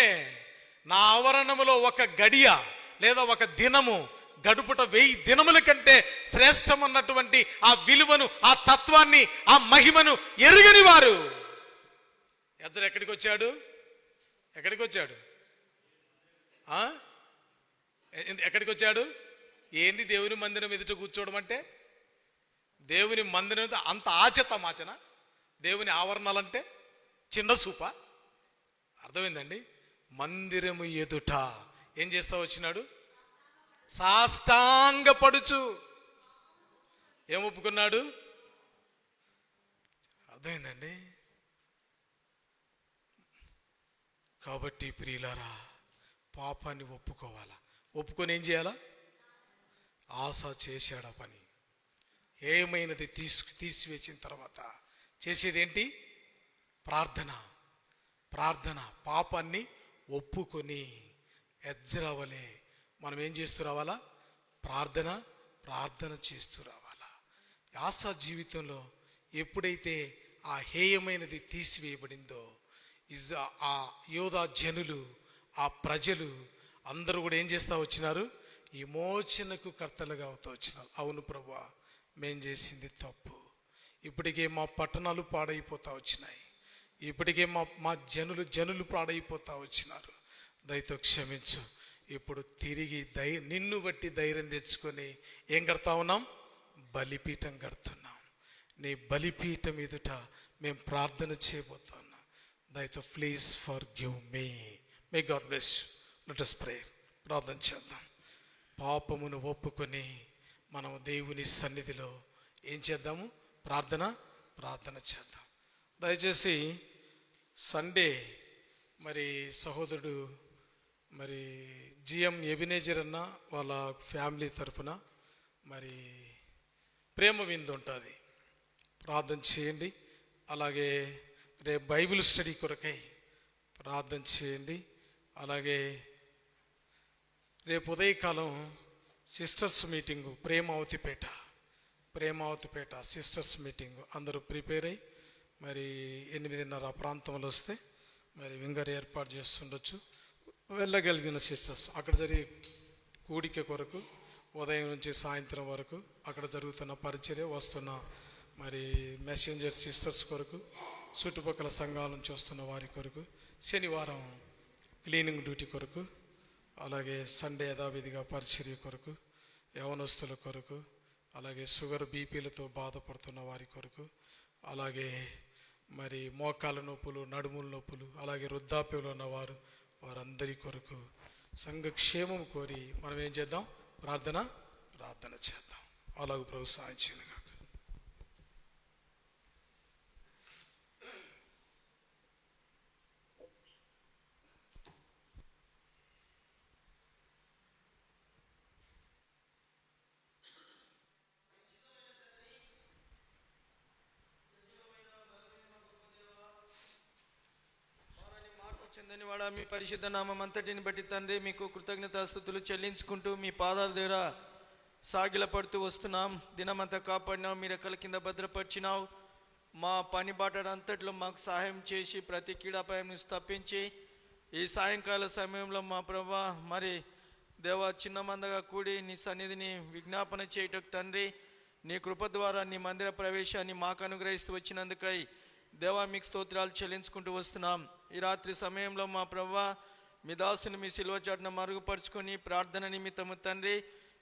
నా ఆవరణములో ఒక గడియ లేదా ఒక దినము గడుపుట 1000 దినముల కంటే శ్రేష్టం అన్నటువంటి ఆ విలువను, ఆ తత్వాన్ని, ఆ మహిమను ఎరుగని వారు. ఎద్దరు ఎక్కడికి వచ్చాడు? ఎక్కడికి వచ్చాడు? ఏంది దేవుని మందిరం ఎదుట కూర్చోవడం అంటే? దేవుని మందిరం అంత ఆచన దేవుని ఆవరణాలంటే చిన్న సూప? అర్థమైందండి? మందిరము ఎదుట ఏం చేస్తా వచ్చినాడు? సాష్టాంగపడుచు ఏం ఒప్పుకున్నాడు? అర్థమైందండి? కాబట్టి ప్రియులారా, పాపాన్ని ఒప్పుకోవాలా. ఒప్పుకొని ఏం చేయాలా? ఆశ చేశాడు పని. ఏమైనది తీసివేసిన తర్వాత చేసేది ఏంటి? ప్రార్థన. ప్రార్థన. పాపాన్ని ఒప్పుకొని ఎజ్రావలే మనం ఏం చేస్తూ రావాలా? ప్రార్థన చేస్తూ రావాలా. ఆశ జీవితంలో ఎప్పుడైతే ఆ హేయమైనది తీసివేయబడిందో, ఆ యోధా జనులు, ఆ ప్రజలు అందరూ కూడా ఏం చేస్తూ వచ్చినారు? ఈ మోచనకు కర్తలుగా అవుతూ వచ్చినారు. అవును ప్రభువా, మేం చేసింది తప్పు. ఇప్పటికే మా పట్టణాలు పాడైపోతా వచ్చినాయి. ఇప్పటికే మా జనులు పాడైపోతా వచ్చినారు. దయతో క్షమించు. ఇప్పుడు తిరిగి నిన్ను బట్టి ధైర్యం తెచ్చుకొని ఏం కడతా ఉన్నాం? బలిపీఠం కడుతున్నాం. నీ బలిపీఠం ఎదుట మేము ప్రార్థన చేయబోతా ఉన్నాం. దయతో please forgive me. May God bless you. Let us pray. ప్రార్థన చేద్దాం. పాపమును ఒప్పుకొని మనం దేవుని సన్నిధిలో ఏం చేద్దాము? ప్రార్థన చేద్దాం. దయచేసి సండే మరి సహోదరుడు మరి జిఎం ఎబినేజర్ అన్న వాళ్ళ ఫ్యామిలీ తరఫున మరి ప్రేమ విందు ఉంటుంది, ప్రార్థన చేయండి. అలాగే రేపు బైబిల్ స్టడీ కొరకై ప్రార్థన చేయండి. అలాగే రేపు ఉదయకాలం sisters meeting Premavathipet sisters meeting అందరూ ప్రిపేర్ అయ్యి మరి 8:30 ప్రాంతంలో వస్తే మరి వింగర్ ఏర్పాటు చేస్తుండొచ్చు. వెళ్ళగలిగిన సిస్టర్స్ అక్కడ జరిగే కూడిక కొరకు ఉదయం నుంచి సాయంత్రం వరకు అక్కడ జరుగుతున్న పరిచర్య, వస్తున్న మరి మెసెంజర్ సిస్టర్స్ కొరకు, చుట్టుపక్కల సంఘాల నుంచి వస్తున్న వారి కొరకు, శనివారం క్లీనింగ్ డ్యూటీ కొరకు, అలాగే సండే యథావిధిగా పరిచర్య కొరకు, యవనస్తుల కొరకు, అలాగే షుగర్ బీపీలతో బాధపడుతున్న వారి కొరకు, అలాగే మరి మోకాల నొప్పులు, నడుముల నొప్పులు, అలాగే వృద్ధాప్యంలో ఉన్నవారు వారందరి కొరకు సంఘక్షేమం కోరి మనం ఏం చేద్దాం? ప్రార్థన చేద్దాం. అలాగే ప్రభు సాయం చేయను. చెందనివాడా, మీ పరిశుద్ధ నామం అంతటిని బట్టి తండ్రి మీకు కృతజ్ఞతాస్తుతులు చెల్లించుకుంటూ మీ పాదాల దగ్గర సాగిలపడుతూ వస్తున్నాం. దినమంతా కాపాడినావు, మీ రెక్కల కింద భద్రపరిచినావు. మా పని బాటడంతట్లో మాకు సహాయం చేసి ప్రతి కీడాపాయం నుంచి తప్పించి ఈ సాయంకాల సమయంలో మా ప్రభా మరి దేవా చిన్న మందగా కూడి నీ సన్నిధిని విజ్ఞాపన చేయటకు తండ్రి నీ కృప ద్వారా నీ మందిర ప్రవేశాన్ని మాకు అనుగ్రహిస్తూ వచ్చినందుకై దేవా మీకు స్తోత్రాలు చెల్లించుకుంటూ వస్తున్నాం. ఈ రాత్రి సమయంలో మా ప్రభువా మీ దాసుని మీ సిలువ చాటున మరుగుపరుచుకొని ప్రార్థన నిమిత్తము తండ్రి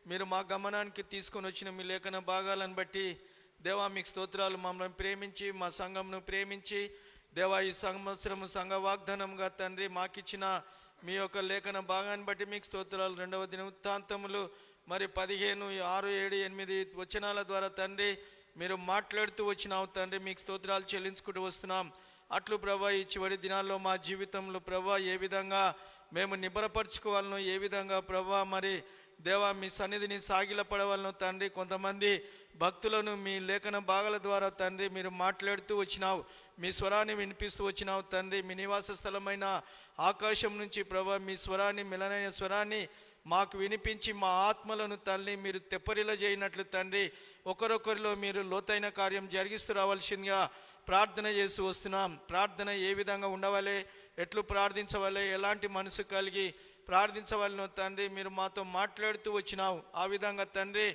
మీరు మా గమనానికి తీసుకొని వచ్చిన మీ లేఖన భాగాలను బట్టి దేవా మీకు స్తోత్రాలు. మమ్మల్ని ప్రేమించి మా సంఘంను ప్రేమించి దేవా ఈ సంవత్సరము సంఘ వాగ్దానంగా తండ్రి మాకిచ్చిన మీ యొక్క లేఖన భాగాన్ని బట్టి మీకు స్తోత్రాలు. 2వ దినవృత్తాంతములు మరి 15, 6, 7, 8 వచనాల ద్వారా తండ్రి మీరు మాట్లాడుతూ వచ్చినావు తండ్రి, మీకు స్తోత్రాలు చెల్లించుకుంటూ వస్తున్నాం. అట్లు ప్రభా ఈ చివరి దినాల్లో మా జీవితంలో ప్రభా ఏ విధంగా మేము నిబరపరచుకోవాలనో, ఏ విధంగా ప్రభా మరి దేవా మీ సన్నిధిని సాగిలపడవలనో తండ్రి కొంతమంది భక్తులను మీ లేఖన భాగాల ద్వారా తండ్రి మీరు మాట్లాడుతూ వచ్చినావు, మీ స్వరాన్ని వినిపిస్తూ వచ్చినావు తండ్రి. మీ నివాస స్థలమైన ఆకాశం నుంచి ప్రభా మీ స్వరాన్ని, మెలనైన స్వరాన్ని మాకు వినిపించి మా ఆత్మలను తల్లి మీరు తెప్పరిల చేయనట్లు తండ్రి ఒకరొకరిలో మీరు లోతైన కార్యం జరిగిస్తూ రావాల్సిందిగా ప్రార్థన చేస్తూ వస్తున్నాం. ప్రార్థన ఏ విధంగా ఉండవలే, ఎట్లు ప్రార్థించవలే, ఎలాంటి మనసు కలిగి ప్రార్థించవలనో తండ్రి మీరు మాతో మాట్లాడుతూ వచ్చినావు. ఆ విధంగా తండ్రి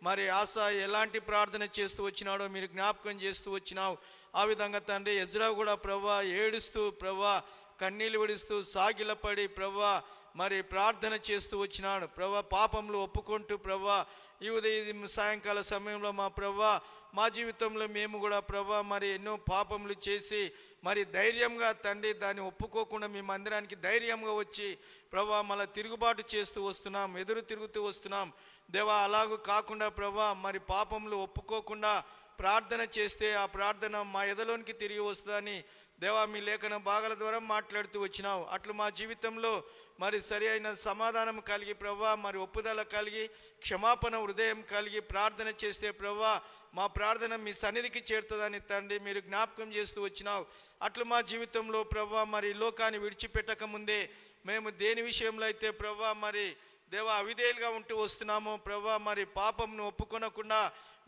మరి ఆశ ఎలాంటి ప్రార్థన చేస్తూ వచ్చినాడో మీరు జ్ఞాపకం చేస్తూ వచ్చినావు. ఆ విధంగా తండ్రి ఎజ్రా కూడా ప్రభా ఏడుస్తూ ప్రభా కన్నీళ్ళు విడుస్తూ సాగిలపడి ప్రభా మరి ప్రార్థన చేస్తూ వచ్చినాడు. ప్రభా పాపంలో ఒప్పుకుంటూ ప్రభా ఈ ఉదయం సాయంకాల సమయంలో మా ప్రభా మా జీవితంలో మేము కూడా ప్రభా మరి ఎన్నో పాపములు చేసి మరి ధైర్యంగా తండ్రి దాన్ని ఒప్పుకోకుండా మీ మందిరానికి ధైర్యంగా వచ్చి ప్రభా మళ్ళీ తిరుగుబాటు చేస్తూ వస్తున్నాం, ఎదురు తిరుగుతూ వస్తున్నాం దేవా. అలాగూ కాకుండా ప్రభా మరి పాపములు ఒప్పుకోకుండా ప్రార్థన చేస్తే ఆ ప్రార్థన మా ఎదలోనికి తిరిగి వస్తుందని దేవా మీ లేఖన భాగాల ద్వారా మాట్లాడుతూ వచ్చినావు. అట్లు మా జీవితంలో మరి సరి అయిన సమాధానం కలిగి ప్రభా మరి ఒప్పుదల కలిగి క్షమాపణ హృదయం కలిగి ప్రార్థన చేస్తే ప్రభా మా ప్రార్థన మీ సన్నిధికి చేరుతుందని తండ్రి మీరు జ్ఞాపకం చేస్తూ వచ్చినావు. అట్లు మా జీవితంలో ప్రభా మరి లోకాన్ని విడిచిపెట్టక ముందే మేము దేని విషయంలో అయితే ప్రభా మరి దేవా అవిధేయులుగా ఉంటూ వస్తున్నాము ప్రభా, మరి పాపంను ఒప్పుకొనకుండా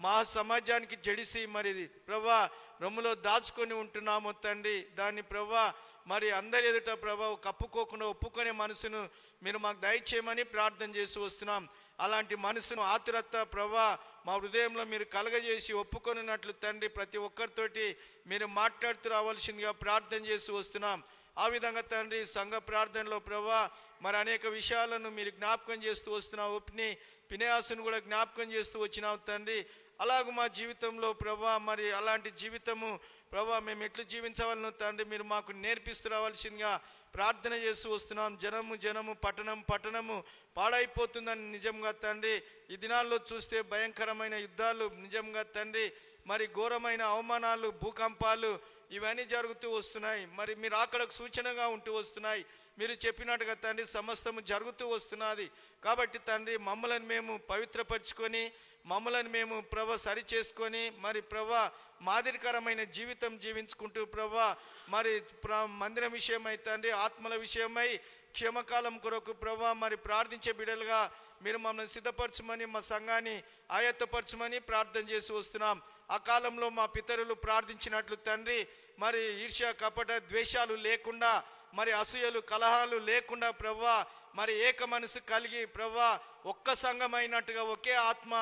మా సమాజానికి జడిసి మరి ప్రభా రొమ్ములో దాచుకొని ఉంటున్నాము తండ్రి. దాన్ని ప్రభా మరి అందరి ఎదుట ప్రభా కప్పుకోకుండా ఒప్పుకునే మనసును మీరు మాకు దయచేయమని ప్రార్థన చేసి వస్తున్నాం. అలాంటి మనసును ఆతురత ప్రభా మా హృదయంలో మీరు కలగజేసి ఒప్పుకొనినట్లు తండ్రి ప్రతి ఒక్కరితోటి మీరు మాట్లాడుతూ రావాల్సిందిగా ప్రార్థన చేసి వస్తున్నాం. ఆ విధంగా తండ్రి సంఘ ప్రార్థనలో ప్రభా మరి అనేక విషయాలను మీరు జ్ఞాపకం చేస్తూ వస్తున్నావు. ఒప్ని పినేయాసును కూడా జ్ఞాపకం చేస్తూ వచ్చినావు తండ్రి. అలాగూ మా జీవితంలో ప్రభా మరి అలాంటి జీవితము ప్రభా మేము ఎట్లు జీవించవాలను తండ్రి మీరు మాకు నేర్పిస్తూ రావాల్సిందిగా ప్రార్థన చేస్తూ వస్తున్నాం. జనము పట్టణము పాడైపోతుందని నిజంగా తండ్రి ఈ దినాల్లో చూస్తే భయంకరమైన యుద్ధాలు నిజంగా తండ్రి మరి ఘోరమైన అవమానాలు, భూకంపాలు ఇవన్నీ జరుగుతూ వస్తున్నాయి. మరి మీరు అక్కడకు సూచనగా ఉంటూ వస్తున్నాయి. మీరు చెప్పినట్టుగా తండ్రి సమస్తము జరుగుతూ వస్తున్నది. కాబట్టి తండ్రి మమ్మల్ని మేము పవిత్రపరచుకొని మమ్మల్ని మేము ప్రభ సరి చేసుకొని మరి ప్రభ మాదిరికరమైన జీవితం జీవించుకుంటూ ప్రభ మరి మందిరం విషయమై తండ్రి ఆత్మల విషయమై క్షేమకాలం కొరకు ప్రభ మరి ప్రార్థించే బిడ్డలుగా మీరు మమ్మల్ని సిద్ధపరచమని మా సంఘాన్ని ఆయత్తపరచమని ప్రార్థన చేసి వస్తున్నాం. ఆ కాలంలో మా పితరులు ప్రార్థించినట్లు తండ్రి మరి ఈర్ష్య కపట ద్వేషాలు లేకుండా మరి అసూయలు కలహాలు లేకుండా ప్రభా మరి ఏక మనసు కలిగి ప్రభా ఒక్క సంఘమైనట్టుగా ఒకే ఆత్మ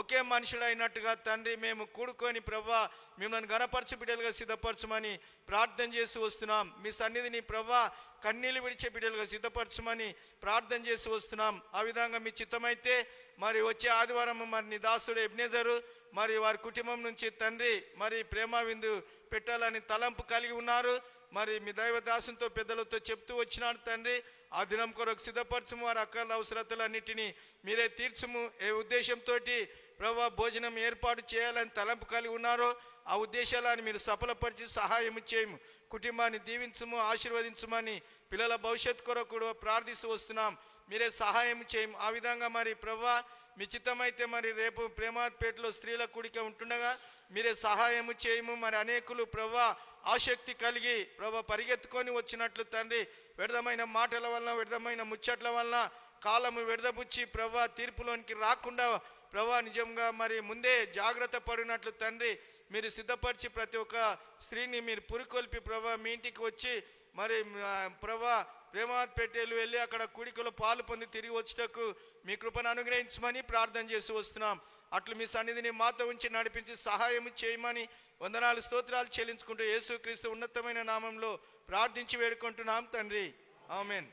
ఒకే మనుషుడైనట్టుగా తండ్రి మేము కూడుకొని ప్రభా మిమ్మల్ని గణపరచు బిడ్డలుగా సిద్ధపరచమని ప్రార్థన చేసి వస్తున్నాం. మీ సన్నిధిని ప్రభా కన్నీళ్ళు విడిచే బిడ్డలుగా సిద్ధపరచమని ప్రార్థన చేసి వస్తున్నాం. ఆ విధంగా మీ చిత్తమైతే మరి వచ్చే ఆదివారం మరి నీ దాసుడు ఎబ్నేజరు మరి వారి కుటుంబం నుంచి తండ్రి మరి ప్రేమ విందు పెట్టాలని తలంపు కలిగి ఉన్నారు. మరి మీ దైవ దాసునితో పెద్దలతో చెప్తూ వచ్చినాడు తండ్రి. ఆ దినం కొరకు సిద్ధపరచము, వారి అక్కల అవసరతలన్నిటినీ మీరే తీర్చము. ఏ ఉద్దేశంతో ప్రభా భోజనం ఏర్పాటు చేయాలని తలంపు కలిగి ఉన్నారో ఆ ఉద్దేశాలను మీరు సఫలపరిచి సహాయం చేయము. కుటుంబాన్ని దీవించము, ఆశీర్వదించమని పిల్లల భవిష్యత్తు కొరకు కూడా ప్రార్థిస్తూ వస్తున్నాం. మీరే సహాయం చేయము. ఆ విధంగా మరి ప్రభా మీ చిత్తమైతే మరి రేపు ప్రేమాత్పేటలో స్త్రీల కూడిక ఉంటుండగా మీరే సహాయము చేయము. మరి అనేకులు ప్రభా ఆసక్తి కలిగి ప్రభా పరిగెత్తుకొని వచ్చినట్లు తండ్రి వ్యర్థమైన మాటల వలన వ్యర్థమైన ముచ్చట్ల వలన కాలము వ్యర్థబుచ్చి ప్రభా తీర్పులోనికి రాకుండా ప్రభా నిజంగా మరి ముందే జాగ్రత్త పడినట్లు తండ్రి మీరు సిద్ధపరిచి ప్రతి ఒక్క స్త్రీని మీరు పురికొల్పి ప్రభా మీ ఇంటికి వచ్చి మరి ప్రభా ప్రేమాత్పేటలు వెళ్ళి అక్కడ కూడికలో పాలు పొంది తిరిగి వచ్చేటకు మీ కృపను అనుగ్రహించమని ప్రార్థన చేసి వస్తున్నాం. అట్లు మీ సన్నిధిని మాతో ఉంచి నడిపించి సహాయం చేయమని వందనాలు స్తోత్రాలు చెల్లించుకుంటూ యేసుక్రీస్తు ఉన్నతమైన నామంలో ప్రార్థించి వేడుకుంటున్నాం తండ్రి, ఆమేన్.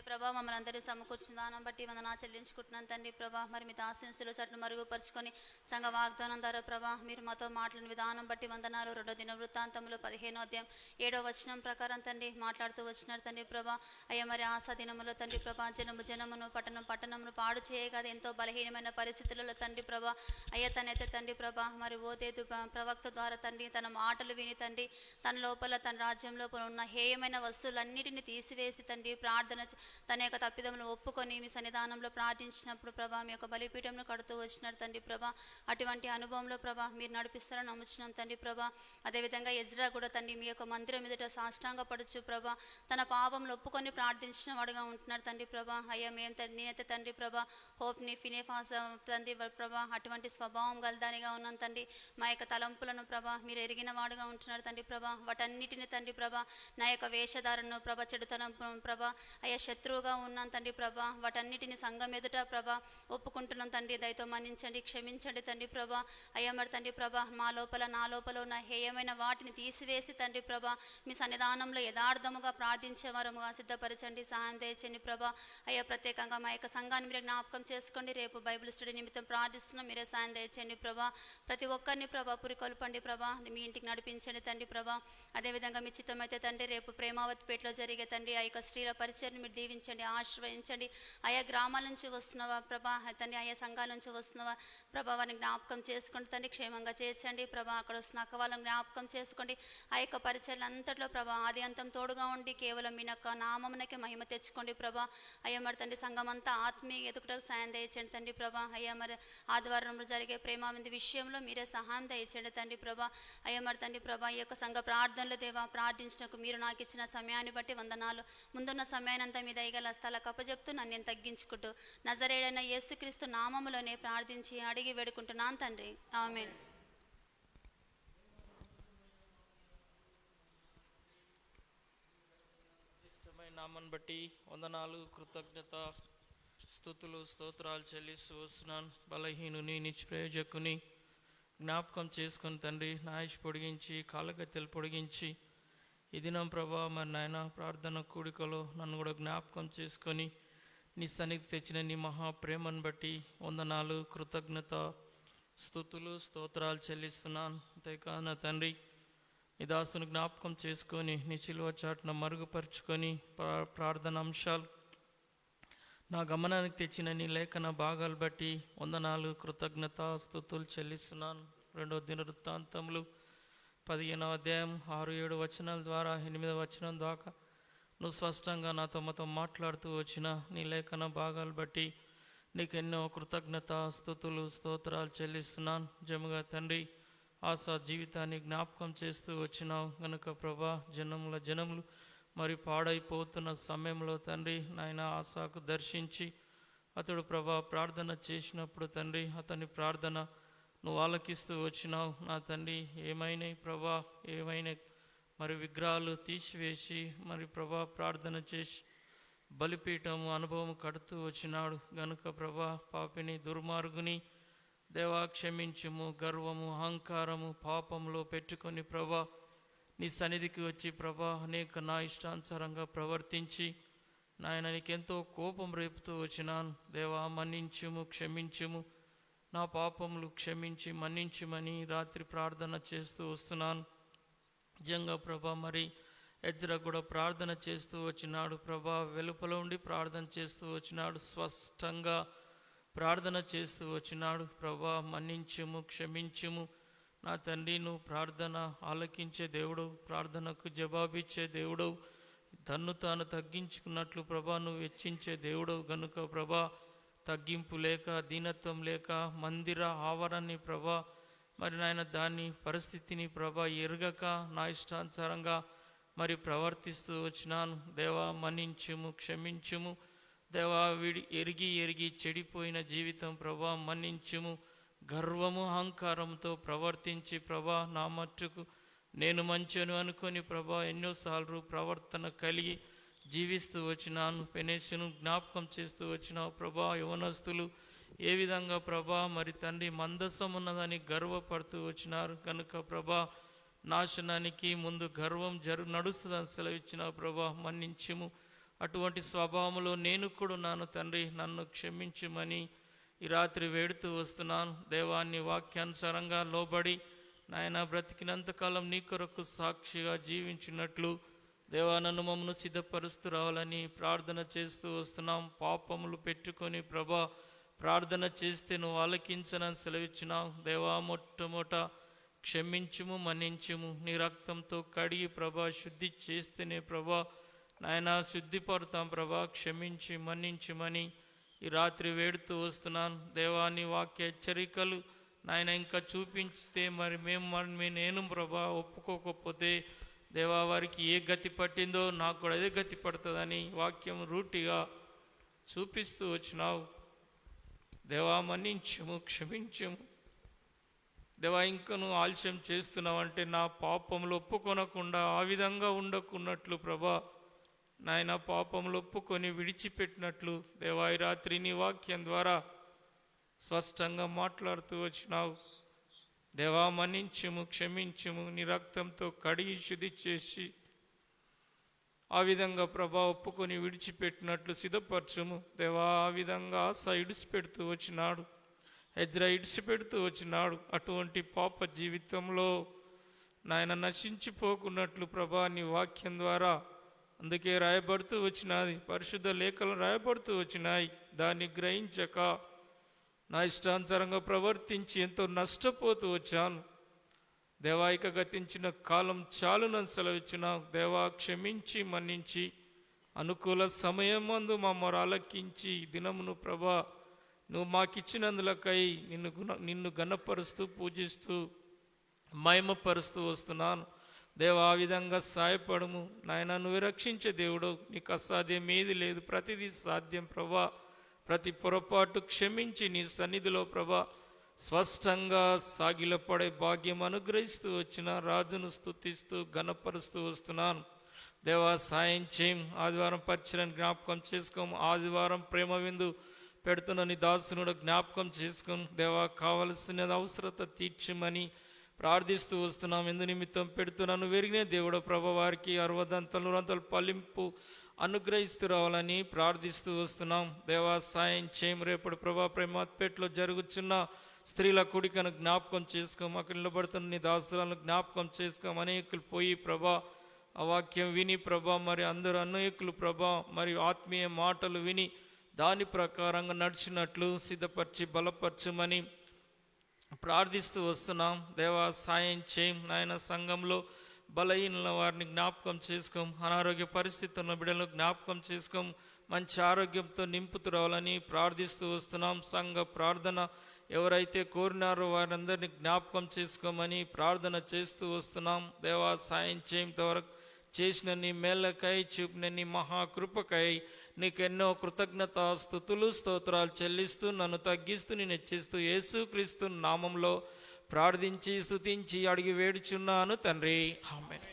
ప్రభా మమ్మల్ని అందరూ సమకూర్చిన దానం బట్టి వందనా చెల్లించుకుంటున్నాను తండ్రి. ప్రభా మరి మీ దాస్యంసులో చట్టు మరుగుపరుచుకొని సంఘ వాగ్దానం ద్వారా ప్రభా మీరు మాతో మాట్లాడిన విధానం బట్టి వందనాలు. 2వ దిన వృత్తాంతంలో 15వ అధ్యాయం 7వ వచనం ప్రకారం తండ్రి మాట్లాడుతూ వచ్చినారు తండ్రి. ప్రభా అయ్యా మరి ఆశా దినములో తండ్రి ప్రభా జనమును పట్టణమును పాడు చేయగాది ఎంతో బలహీనమైన పరిస్థితులలో తండ్రి ప్రభా అయ్యా తనైతే తండ్రి ప్రభా మరి ఓదేదు ప్రవక్త ద్వారా తండ్రి తన మాటలు విని తండ్రి తన లోపల తన రాజ్యం లోపల ఉన్న హేయమైన వస్తువులన్నిటిని తీసివేసి తండ్రి ప్రార్థన తన యొక్క తప్పిదములను ఒప్పుకొని మీ సన్నిధానంలో ప్రార్థించినప్పుడు ప్రభా మీ యొక్క బలిపీఠంను కడుతూ వచ్చినారు తండ్రి ప్రభా. అటువంటి అనుభవంలో ప్రభా మీరు నడిపిస్తారని నమ్ముచున్నాం తండ్రి ప్రభా. అదేవిధంగా ఎజ్రా కూడా తండ్రి మీ యొక్క మందిరం ఎదుట సాష్టాంగ పడుచు ప్రభా తన పాపంలో ఒప్పుకొని ప్రార్థించిన వాడుగా ఉంటున్నారు తండ్రి ప్రభా. అయ్యా మేము నేనైతే తండ్రి ప్రభా హోప్ని ఫినేఫాస్ తండ్రి ప్రభా అటువంటి స్వభావం గలదానిగా ఉన్నాను తండ్రి. మా యొక్క తలంపులను ప్రభా మీరు ఎరిగిన వాడుగా ఉంటున్నారు తండ్రి ప్రభా. వాటన్నిటిని తండ్రి ప్రభా నా యొక్క వేషధారను ప్రభా చెడుతనం ప్రభా అయ్యా శత్రు శత్రువుగా ఉన్నాను తండ్రి ప్రభా. వాటన్నిటిని సంఘం ఎదుట ప్రభా ఒప్పుకుంటున్నాం తండ్రి. దయతో మన్నించండి, క్షమించండి తండ్రి ప్రభా. అయ్యా మరి తండ్రి ప్రభా, నా లోపల ఉన్న హేయమైన వాటిని తీసివేసి తండ్రి ప్రభా మీ సన్నిధానంలో యథార్థముగా ప్రార్థించే వరముగా సిద్ధపరచండి, సహాయం దయచండి ప్రభా. అయ్యా ప్రత్యేకంగా మా యొక్క సంఘాన్ని మీరే జ్ఞాపకం చేసుకోండి. రేపు బైబిల్ స్టడీ నిమిత్తం ప్రార్థిస్తున్నాం, మీరే సాయం దయచండి ప్రభా. ప్రతి ఒక్కరిని ప్రభా పురికొల్పండి ప్రభా, మీ ఇంటికి నడిపించండి తండ్రి ప్రభా. అదేవిధంగా మీ చిత్తమైతే తండ్రి రేపు ప్రేమావతిపేటలో జరిగే తండ్రి ఆ యొక్క స్త్రీల పరిచయం మీరు దీవించండి, ఆశ్రయించండి. ఆయా గ్రామాల నుంచి వస్తున్నవా ప్రభా తండ్రి, ఆయా సంఘాల నుంచి వస్తున్నవా ప్రభా, వారిని జ్ఞాపకం చేసుకోండి తండ్రి, క్షేమంగా చేర్చండి ప్రభా. అక్కడ వస్తున్న అక్క వాళ్ళని జ్ఞాపకం చేసుకోండి. ఆ యొక్క పరిచయం అంతట్లో ప్రభా ఆది అంతం తోడుగా ఉండి కేవలం మీ యొక్క నామమునకే మహిమ తెచ్చుకోండి ప్రభా. అయ్యా మరి తండ్రి సంఘం అంతా ఆత్మీయ ఎదుగుటకు సాయం దయచండి తండ్రి ప్రభా. అయ్యా మరి ఆదివారంలో జరిగే ప్రేమావింది విషయంలో మీరే సహాయం దయచండి తండ్రి ప్రభా. అయ్యా మరి తండ్రి ప్రభా, ఈ యొక్క సంఘ ప్రార్థనలు దేవా ప్రార్థించడానికి మీరు నాకు ఇచ్చిన సమయాన్ని బట్టి వందనాలు. ముందున్న సమయానంతా మీ దయగల స్థలకు అప్పచెప్తూ నన్ను నేను తగ్గించుకుంటూ నజరేయుడైన యేసుక్రీస్తు నామములోనే ప్రార్థించి అడిగి వేడుకుంటున్నాను తండ్రి, ఆమేన్. ఇష్టమైన నామని బట్టి వందనాలు, కృతజ్ఞత, స్తుతులు, స్తోత్రాలు చెల్లిస్తూ వస్తున్నాను. బలహీనుని, నిష్ప్రయోజకుని జ్ఞాపకం చేసుకుని తండ్రి నా ఆయుష్ పొడిగించి కాళ్ళగత్తెలు పొడిగించి ఈ దినం ప్రభా మరి నాయన ప్రార్థన కూడికలో నన్ను కూడా జ్ఞాపకం చేసుకొని నీ సన్నిధి తెచ్చిన నీ మహాప్రేమను బట్టి వందనాలు, కృతజ్ఞత, స్తుతులు, స్తోత్రాలు చెల్లిస్తున్నాను. అంతేకాదు నా తండ్రి నీ దాసును జ్ఞాపకం చేసుకొని నీ శిలువ చాటున మరుగుపరుచుకొని ప్రార్థన అంశాలు నా గమనానికి తెచ్చిన నీ లేఖన భాగాలు బట్టి వందనాలు, కృతజ్ఞత, స్తుతులు చెల్లిస్తున్నాను. 2వ దినవృత్తాంతములు 15వ అధ్యాయం 6-7 వచనాల ద్వారా 8వ వచనం దాకా నువ్వు స్పష్టంగా నాతో మాట్లాడుతూ వచ్చిన నీ లేఖన భాగాలు బట్టి నీకు ఎన్నో కృతజ్ఞత, స్తుతులు, స్తోత్రాలు చెల్లిస్తున్నాను. జముగా తండ్రి ఆశా జీవితాన్ని జ్ఞాపకం చేస్తూ వచ్చినావు గనుక ప్రభా జనములు మరి పాడైపోతున్న సమయంలో తండ్రి నాయన ఆశాకు దర్శించి అతడు ప్రభా ప్రార్థన చేసినప్పుడు తండ్రి అతని ప్రార్థన నువ్వు ఆలకిస్తూ వచ్చినావు. నా తండ్రి ఏమైనాయి ప్రభా, ఏమైనా మరి విగ్రహాలు తీసివేసి మరి ప్రభా ప్రార్థన చేసి బలిపీఠము అనుభవం కడుతూ వచ్చినాడు గనుక ప్రభా పాపిని, దుర్మార్గుని దేవా క్షమించుము. గర్వము, అహంకారము పాపంలో పెట్టుకొని ప్రభా నీ సన్నిధికి వచ్చి ప్రభా అనేక నా ఇష్టానుసారంగా ప్రవర్తించి నాయన నీకెంతో కోపం రేపుతూ వచ్చినాను. దేవా మన్నించుము, క్షమించుము, నా పాపములు క్షమించి మన్నించుమని రాత్రి ప్రార్థన చేస్తూ వస్తున్నాను. నిజంగా ప్రభా మరి ఎజ్రా కూడా ప్రార్థన చేస్తూ వచ్చినాడు ప్రభా, వెలుపల ఉండి ప్రార్థన చేస్తూ వచ్చినాడు, స్పష్టంగా ప్రార్థన చేస్తూ వచ్చినాడు. ప్రభా మన్నించుము, క్షమించుము నా తండ్రి. నువ్వు ప్రార్థన ఆలకించే దేవుడు, ప్రార్థనకు జవాబిచ్చే దేవుడు, తన్ను తాను తగ్గించుకున్నట్లు ప్రభా నువ్వు హెచ్చించే దేవుడు గనుక ప్రభా తగ్గింపు లేక, దీనత్వం లేక మందిర ఆవరణని ప్రభా మరి నాయన దాన్ని పరిస్థితిని ప్రభా ఎరగక నా ఇష్టానుసారంగా మరి ప్రవర్తిస్తూ వచ్చినాను. దేవా మన్నించుము, క్షమించుము. దేవా ఎరిగి చెడిపోయిన జీవితం ప్రభా మన్నించుము. గర్వము, అహంకారంతో ప్రవర్తించి ప్రభా నా మట్టుకు నేను మంచను అనుకొని ప్రభా ఎన్నోసార్లు ప్రవర్తన కలిగి జీవిస్తూ వచ్చినాను. పెనేసును జ్ఞాపకం చేస్తూ వచ్చినావు ప్రభా. యవనస్తులు ఏ విధంగా ప్రభా మరి తండ్రి మందసం ఉన్నదని గర్వపడుతూ వచ్చినారు కనుక ప్రభా నాశనానికి ముందు గర్వం నడుస్తుందని సెలవిచ్చినావు ప్రభా మన్నించుము. అటువంటి స్వభావంలో నేను కూడా ఉన్నాను తండ్రి, నన్ను క్షమించుమని ఈ రాత్రి వేడుతూ వస్తున్నాను. దేవాన్ని వాక్యానుసారంగా లోబడి నాయన బ్రతికినంతకాలం నీ కొరకు సాక్షిగా జీవించినట్లు దేవా నన్ను మమ్మను సిద్ధపరుస్తూ రావాలని ప్రార్థన చేస్తూ వస్తున్నాం. పాపములు పెట్టుకొని ప్రభా ప్రార్థన చేస్తే నువ్వు ఆలకించనని సెలవిచ్చినావు. దేవా మొట్టమొదట క్షమించుము, మన్నించుము. నీ రక్తంతో కడిగి ప్రభా శుద్ధి చేస్తేనే ప్రభా నాయన శుద్ధిపడతాం ప్రభా. క్షమించి మన్నించుమని ఈ రాత్రి వేడుతూ వస్తున్నాను. దేవాని వాక్య హెచ్చరికలు నాయన ఇంకా చూపించితే మరి నేను ప్రభా ఒప్పుకోకపోతే దేవా వారికి ఏ గతి పట్టిందో నాకు కూడా అదే గతి పడుతుందని వాక్యం రూటిగా చూపిస్తూ వచ్చినావు. దేవా మన్నించుము, క్షమించుము. దేవా ఇంకా నువ్వు ఆలస్యం చేస్తున్నావంటే నా పాపములు ఒప్పుకొనకుండా ఆ విధంగా ఉండకున్నట్లు ప్రభా నాయన పాపములు ఒప్పుకొని విడిచిపెట్టినట్లు దేవా ఈ రాత్రి నీ వాక్యం ద్వారా స్పష్టంగా మాట్లాడుతూ వచ్చినావు. దేవా మన్నించుము, క్షమించుము, నీ రక్తంతో కడిగి శుద్ధి చేసి ఆ విధంగా ప్రభా ఒప్పుకొని విడిచిపెట్టినట్లు సిద్ధపరచుము. దేవా ఆ విధంగా ఆశ ఇడిచిపెడుతూ వచ్చినాడు, ఎజ్రా ఇడిచిపెడుతూ వచ్చినాడు. అటువంటి పాప జీవితంలో నాయన నశించిపోకున్నట్లు ప్రభా నీ వాక్యం ద్వారా అందుకే రాయబడుతూ వచ్చినది, పరిశుద్ధ లేఖలు రాయబడుతూ వచ్చినాయి. దాన్ని గ్రహించక నా ఇష్టానుసారంగా ప్రవర్తించి ఎంతో నష్టపోతూ వచ్చాను. దేవా ఇక గతించిన కాలం చాలునని సెలవిచ్చినావు. దేవా క్షమించి మన్నించి అనుకూల సమయం మందు మా మొర ఆలకించి దినమును ప్రభా నువ్వు మాకిచ్చినందులకై నిన్ను గణపరుస్తూ పూజిస్తూ మహిమపరుస్తూ వస్తున్నాను. దేవా ఆ విధంగా సాయపడము నాయన. నువ్వు రక్షించే దేవుడు, నీకు అసాధ్యం ఏది లేదు, ప్రతిదీ సాధ్యం ప్రభా. ప్రతి పొరపాటు క్షమించి నీ సన్నిధిలో ప్రభా స్పష్టంగా సాగిలపడే భాగ్యం అనుగ్రహిస్తూ వచ్చిన రాజును స్తుతిస్తూ ఘనపరుస్తూ వస్తున్నాను. దేవా సాయం చేయం. ఆదివారం పరిచయాన్ని జ్ఞాపకం చేసుకోము. ఆదివారం ప్రేమ విందు పెడుతున్న నీ దాసునుడు జ్ఞాపకం చేసుకోము. దేవా కావలసిన అవసరత తీర్చమని ప్రార్థిస్తూ వస్తున్నాం. ఎందు నిమిత్తం పెడుతున్నాను వెరిగిన దేవుడు ప్రభా వారికి 60 100 ఫలింపు అనుగ్రహిస్తూ రావాలని ప్రార్థిస్తూ వస్తున్నాం. దేవా సాయం చేయం. రేపటి ప్రభా ప్రేమపేటలో జరుగుతున్న స్త్రీల కూడికను జ్ఞాపకం చేసుకోము. అక్కడ నిలబడుతున్న నీ దాసులను జ్ఞాపకం చేసుకోము. అనేకులు పోయి ప్రభా ఆ వాక్యం విని ప్రభా మరి అందరూ అనేకులు ప్రభా మరి ఆత్మీయ మాటలు విని దాని ప్రకారంగా నడిచినట్లు సిద్ధపరిచి బలపరచమని ప్రార్థిస్తూ వస్తున్నాం. దేవా సాయం చేయం నాయన. సంఘంలో బలహీనుల వారిని జ్ఞాపకం చేసుకోం. అనారోగ్య పరిస్థితి ఉన్న బిడ్డలను జ్ఞాపకం చేసుకోం. మంచి ఆరోగ్యంతో నింపుతూ రావాలని ప్రార్థిస్తూ వస్తున్నాం. సంఘ ప్రార్థన ఎవరైతే కోరినారో వారందరినీ జ్ఞాపకం చేసుకోమని ప్రార్థన చేస్తూ వస్తున్నాం. దేవా సాయం చేయంతవరకు చేసిన నీ మేళ్ళకై చూపిన నీ మహాకృపకై నీకెన్నో కృతజ్ఞత స్తుతులు స్తోత్రాలు చెల్లిస్తూ నన్ను తగ్గిస్తూ నేను హెచ్చిస్తూ యేసుక్రీస్తు నామంలో ప్రార్థించి స్తుతించి అడిగి వేడుచున్నాను తండ్రి, ఆమేన్.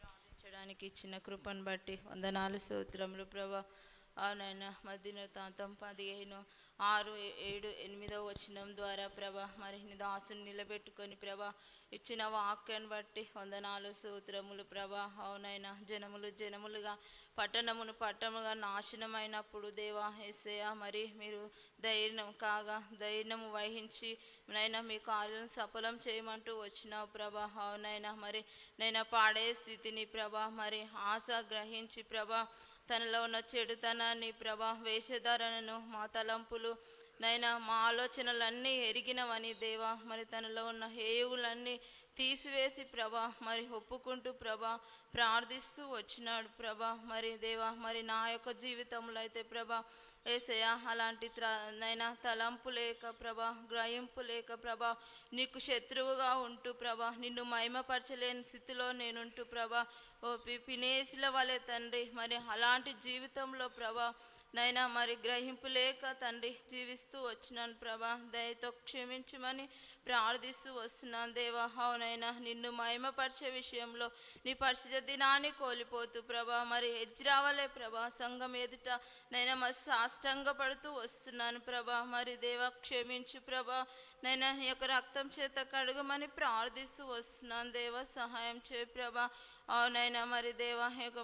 ప్రార్థించడానికి ఇచ్చిన కృపను బట్టి వందనాలు స్తోత్రములు ప్రభా. అవునైనా మధ్యనతాంతం 15, 6, 7, 8 వచనం ద్వారా ప్రభా మరి నీ దాసుని నిలబెట్టుకొని ప్రభా ఇచ్చిన వాక్యాన్ని బట్టి వందనాలు స్తోత్రములు ప్రభా. అవునైనా జనములుగా పట్టణముగా నాశనమైనప్పుడు దేవా యేసయ్యా మరి మీరు ధైర్యము వహించి నైనా మీ కార్యాలను సఫలం చేయమంటూ వచ్చినావు ప్రభా. అవునైనా మరి నైనా పాడే స్థితిని ప్రభా మరి ఆశ గ్రహించి ప్రభా తనలో ఉన్న చెడుతనాన్ని ప్రభా వేషధారణను మా తలంపులు నైనా మా ఆలోచనలన్నీ ఎరిగినవని దేవా మరి తనలో ఉన్న హేయువులన్నీ తీసివేసి ప్రభా మరి ఒప్పుకుంటూ ప్రభా ప్రార్థిస్తూ వచ్చినాడు ప్రభా. మరి దేవా మరి నా యొక్క జీవితంలో అయితే ప్రభా యేసయ్యా అలాంటి నైనా తలంపు లేక ప్రభా గ్రహింపు లేక ప్రభా నీకు శత్రువుగా ఉంటూ ప్రభా నిన్ను మహిమపరచలేని స్థితిలో నేనుంటూ ప్రభా ఓ పినేసిల వలె తండ్రి మరి అలాంటి జీవితంలో ప్రభా నైనా మరి గ్రహింపు లేక తండ్రి జీవిస్తూ వచ్చినాను ప్రభా. దయతో క్షమించమని ప్రార్థిస్తూ వస్తున్నాను దేవా. అవునైనా నిన్ను మహిమపరిచే విషయంలో నీ పరిశుద్ధ దినాన్ని కోల్పోతూ ప్రభా మరి ఎజ్రావలే ప్రభా సంఘం ఎదుట నైనా మరి సాష్టంగపడుతూ వస్తున్నాను ప్రభా. మరి దేవా క్షమించు ప్రభా. నైనా నీ యొక్క రక్తం చేత కడుగమని ప్రార్థిస్తూ వస్తున్నాను దేవా. సహాయం చేయ ప్రభా. అవునైనా మరి దేవా యొక్క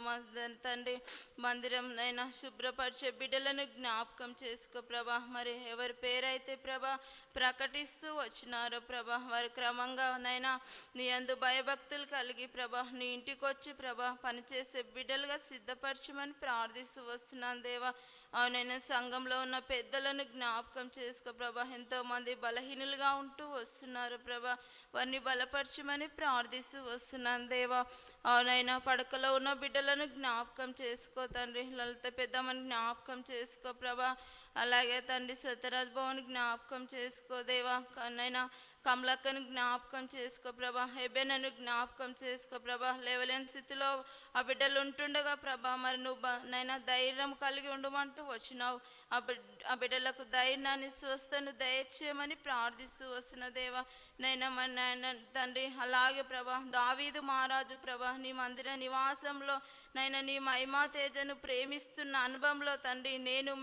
తండ్రి మందిరం నైనా శుభ్రపరిచే బిడ్డలను జ్ఞాపకం చేసుకో ప్రభా. మరి ఎవరి పేరైతే ప్రభా ప్రకటిస్తూ వచ్చినారో ప్రభా వారి క్రమంగా నైనా నీ యందు భయభక్తులు కలిగి ప్రభా నీ ఇంటికి వచ్చి ప్రభా పనిచేసే బిడ్డలుగా సిద్ధపరచమని ప్రార్థిస్తూ వస్తున్నాను దేవా. అవునైనా సంఘంలో ఉన్న పెద్దలను జ్ఞాపకం చేసుకో ప్రభా. ఎంతోమంది బలహీనులుగా ఉంటూ వస్తున్నారు ప్రభా. వారిని బలపరచమని ప్రార్థిస్తూ వస్తున్నాను దేవా. అవునైనా పడకలో ఉన్న బిడ్డలను జ్ఞాపకం చేసుకో తండ్రి. లలిత పెద్దమ్మని జ్ఞాపకం చేసుకో ప్రభా. అలాగే తండ్రి సత్యరాజ్ భవన్ జ్ఞాపకం చేసుకో దేవా. నైనా కమలక్కను జ్ఞాపకం చేసుకో ప్రభా, ఎబెనను జ్ఞాపకం చేసుకో ప్రభా. లేవలేని స్థితిలో ఆ బిడ్డలు ఉంటుండగా ప్రభా, మరి నువ్వు నైనా ధైర్యం కలిగి ఉండమంటూ వచ్చినావు. ఆ బిడ్డలకు ధైర్యాన్ని, స్వస్థను దయచేయమని ప్రార్థిస్తూ వస్తున్న దేవా. నైనా మరి నాయన తండ్రి, అలాగే ప్రభా దావీదు మహారాజు ప్రభా, నీ మందిర నివాసంలో నైనా నీ మహిమా తేజను ప్రేమిస్తున్న అనుభవంలో తండ్రి,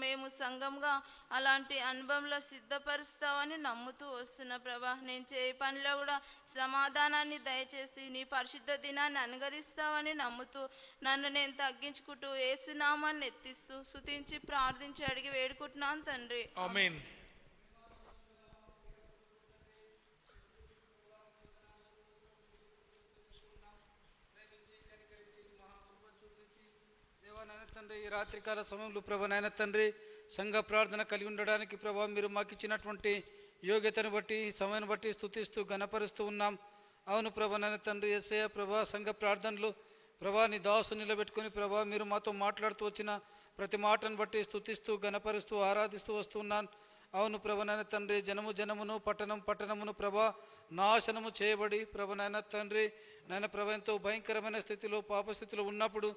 మేము సంఘంగా అలాంటి అనుభవంలో సిద్ధపరుస్తావని నమ్ముతూ వస్తున్న ప్రభా. నేను చేయ పనిలో కూడా సమాధానాన్ని దయచేసి నీ పరిశుద్ధ దినాన్ని అనుగరిస్తావని నమ్ముతూ నన్ను నేను తగ్గించుకుంటూ ఏసునామాన్ని ఎత్తిస్తూ స్తుతించి ప్రార్థించి అడిగి వేడుకుంటున్నాను తండ్రి. ఆమేన్. దేవానాయన తండ్రి, ఈ రాత్రికాల సమయంలో ప్రభా నాయన తండ్రి సంఘ ప్రార్థన కలిగి ఉండడానికి ప్రభా మీరు మాకు ఇచ్చినటువంటి యోగ్యతను బట్టి, సమయాన్ని బట్టి స్తుతిస్తూ గణపరుస్తూ ఉన్నాం. అవును ప్రభా నాయన తండ్రి, యేసయ్య ప్రభా సంఘ ప్రార్థనలు ప్రభా నీ దాసు నిలబెట్టుకుని ప్రభా మీరు మాతో మాట్లాడుతూ వచ్చిన ప్రతి మాటను బట్టి స్తుతిస్తూ గణపరుస్తూ ఆరాధిస్తూ వస్తున్నాను. అవును ప్రభా నాయన తండ్రి, జనమును పట్టణమును ప్రభా నాశనము చేయబడి ప్రభా నాయన తండ్రి నాయన ప్రభా ఎంతో భయంకరమైన స్థితిలో పాపస్థితిలో ఉన్నప్పుడు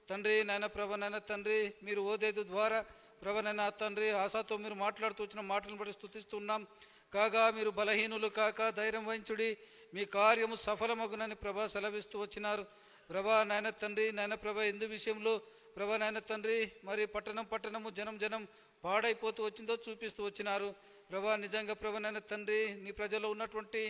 తండ్రి నాయన ప్రభా నాయన తండ్రి మీరు ఓదేదు ద్వారా ప్రభా నాయన తండ్రి ఆశాతో మీరు మాట్లాడుతూ వచ్చిన మాటలను బట్టి స్తుతిస్తున్నాం. కాగా మీరు బలహీనులు కాక ధైర్యం వహించుడి, మీ కార్యము సఫలమగునని ప్రభా సెలవిస్తూ వచ్చినారు. ప్రభా నాయన తండ్రి నాయన ప్రభా ఎందు విషయంలో ప్రభా నాయన తండ్రి మరి పట్టణము జనం పాడైపోతూ వచ్చిందో చూపిస్తూ వచ్చినారు. ప్రభా నిజంగా ప్రభా నాయన తండ్రి నీ ప్రజల్లో ఉన్నటువంటి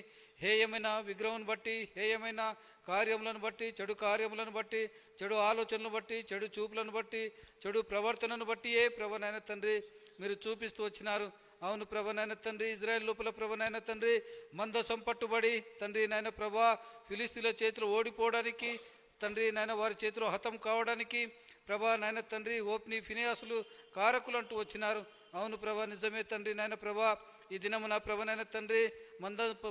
హేయమైన విగ్రహం బట్టి, హేయమైన కార్యములను బట్టి, చెడు కార్యములను బట్టి, చెడు ఆలోచనలను బట్టి, చెడు చూపులను బట్టి, చెడు ప్రవర్తనను బట్టి ప్రభా నాయన తండ్రి మీరు చూపిస్తూ వచ్చినారు. అవును ప్రభా నాయన తండ్రి, ఇజ్రాయెల్ లోపల ప్రభా నాయన తండ్రి మందసం పట్టుబడి తండ్రి నాయన ప్రభా ఫిలిస్తీన్ల చేతిలో ఓడిపోవడానికి, తండ్రి నాయన వారి చేతిలో హతం కావడానికి ప్రభా నాయన తండ్రి ఓప్ని ఫినియాసులు కారకులు అంటూ వచ్చినారు. అవును ప్రభా నిజమే తండ్రి నాయన ప్రభా ఈ దినమున ప్రభా నాయన తండ్రి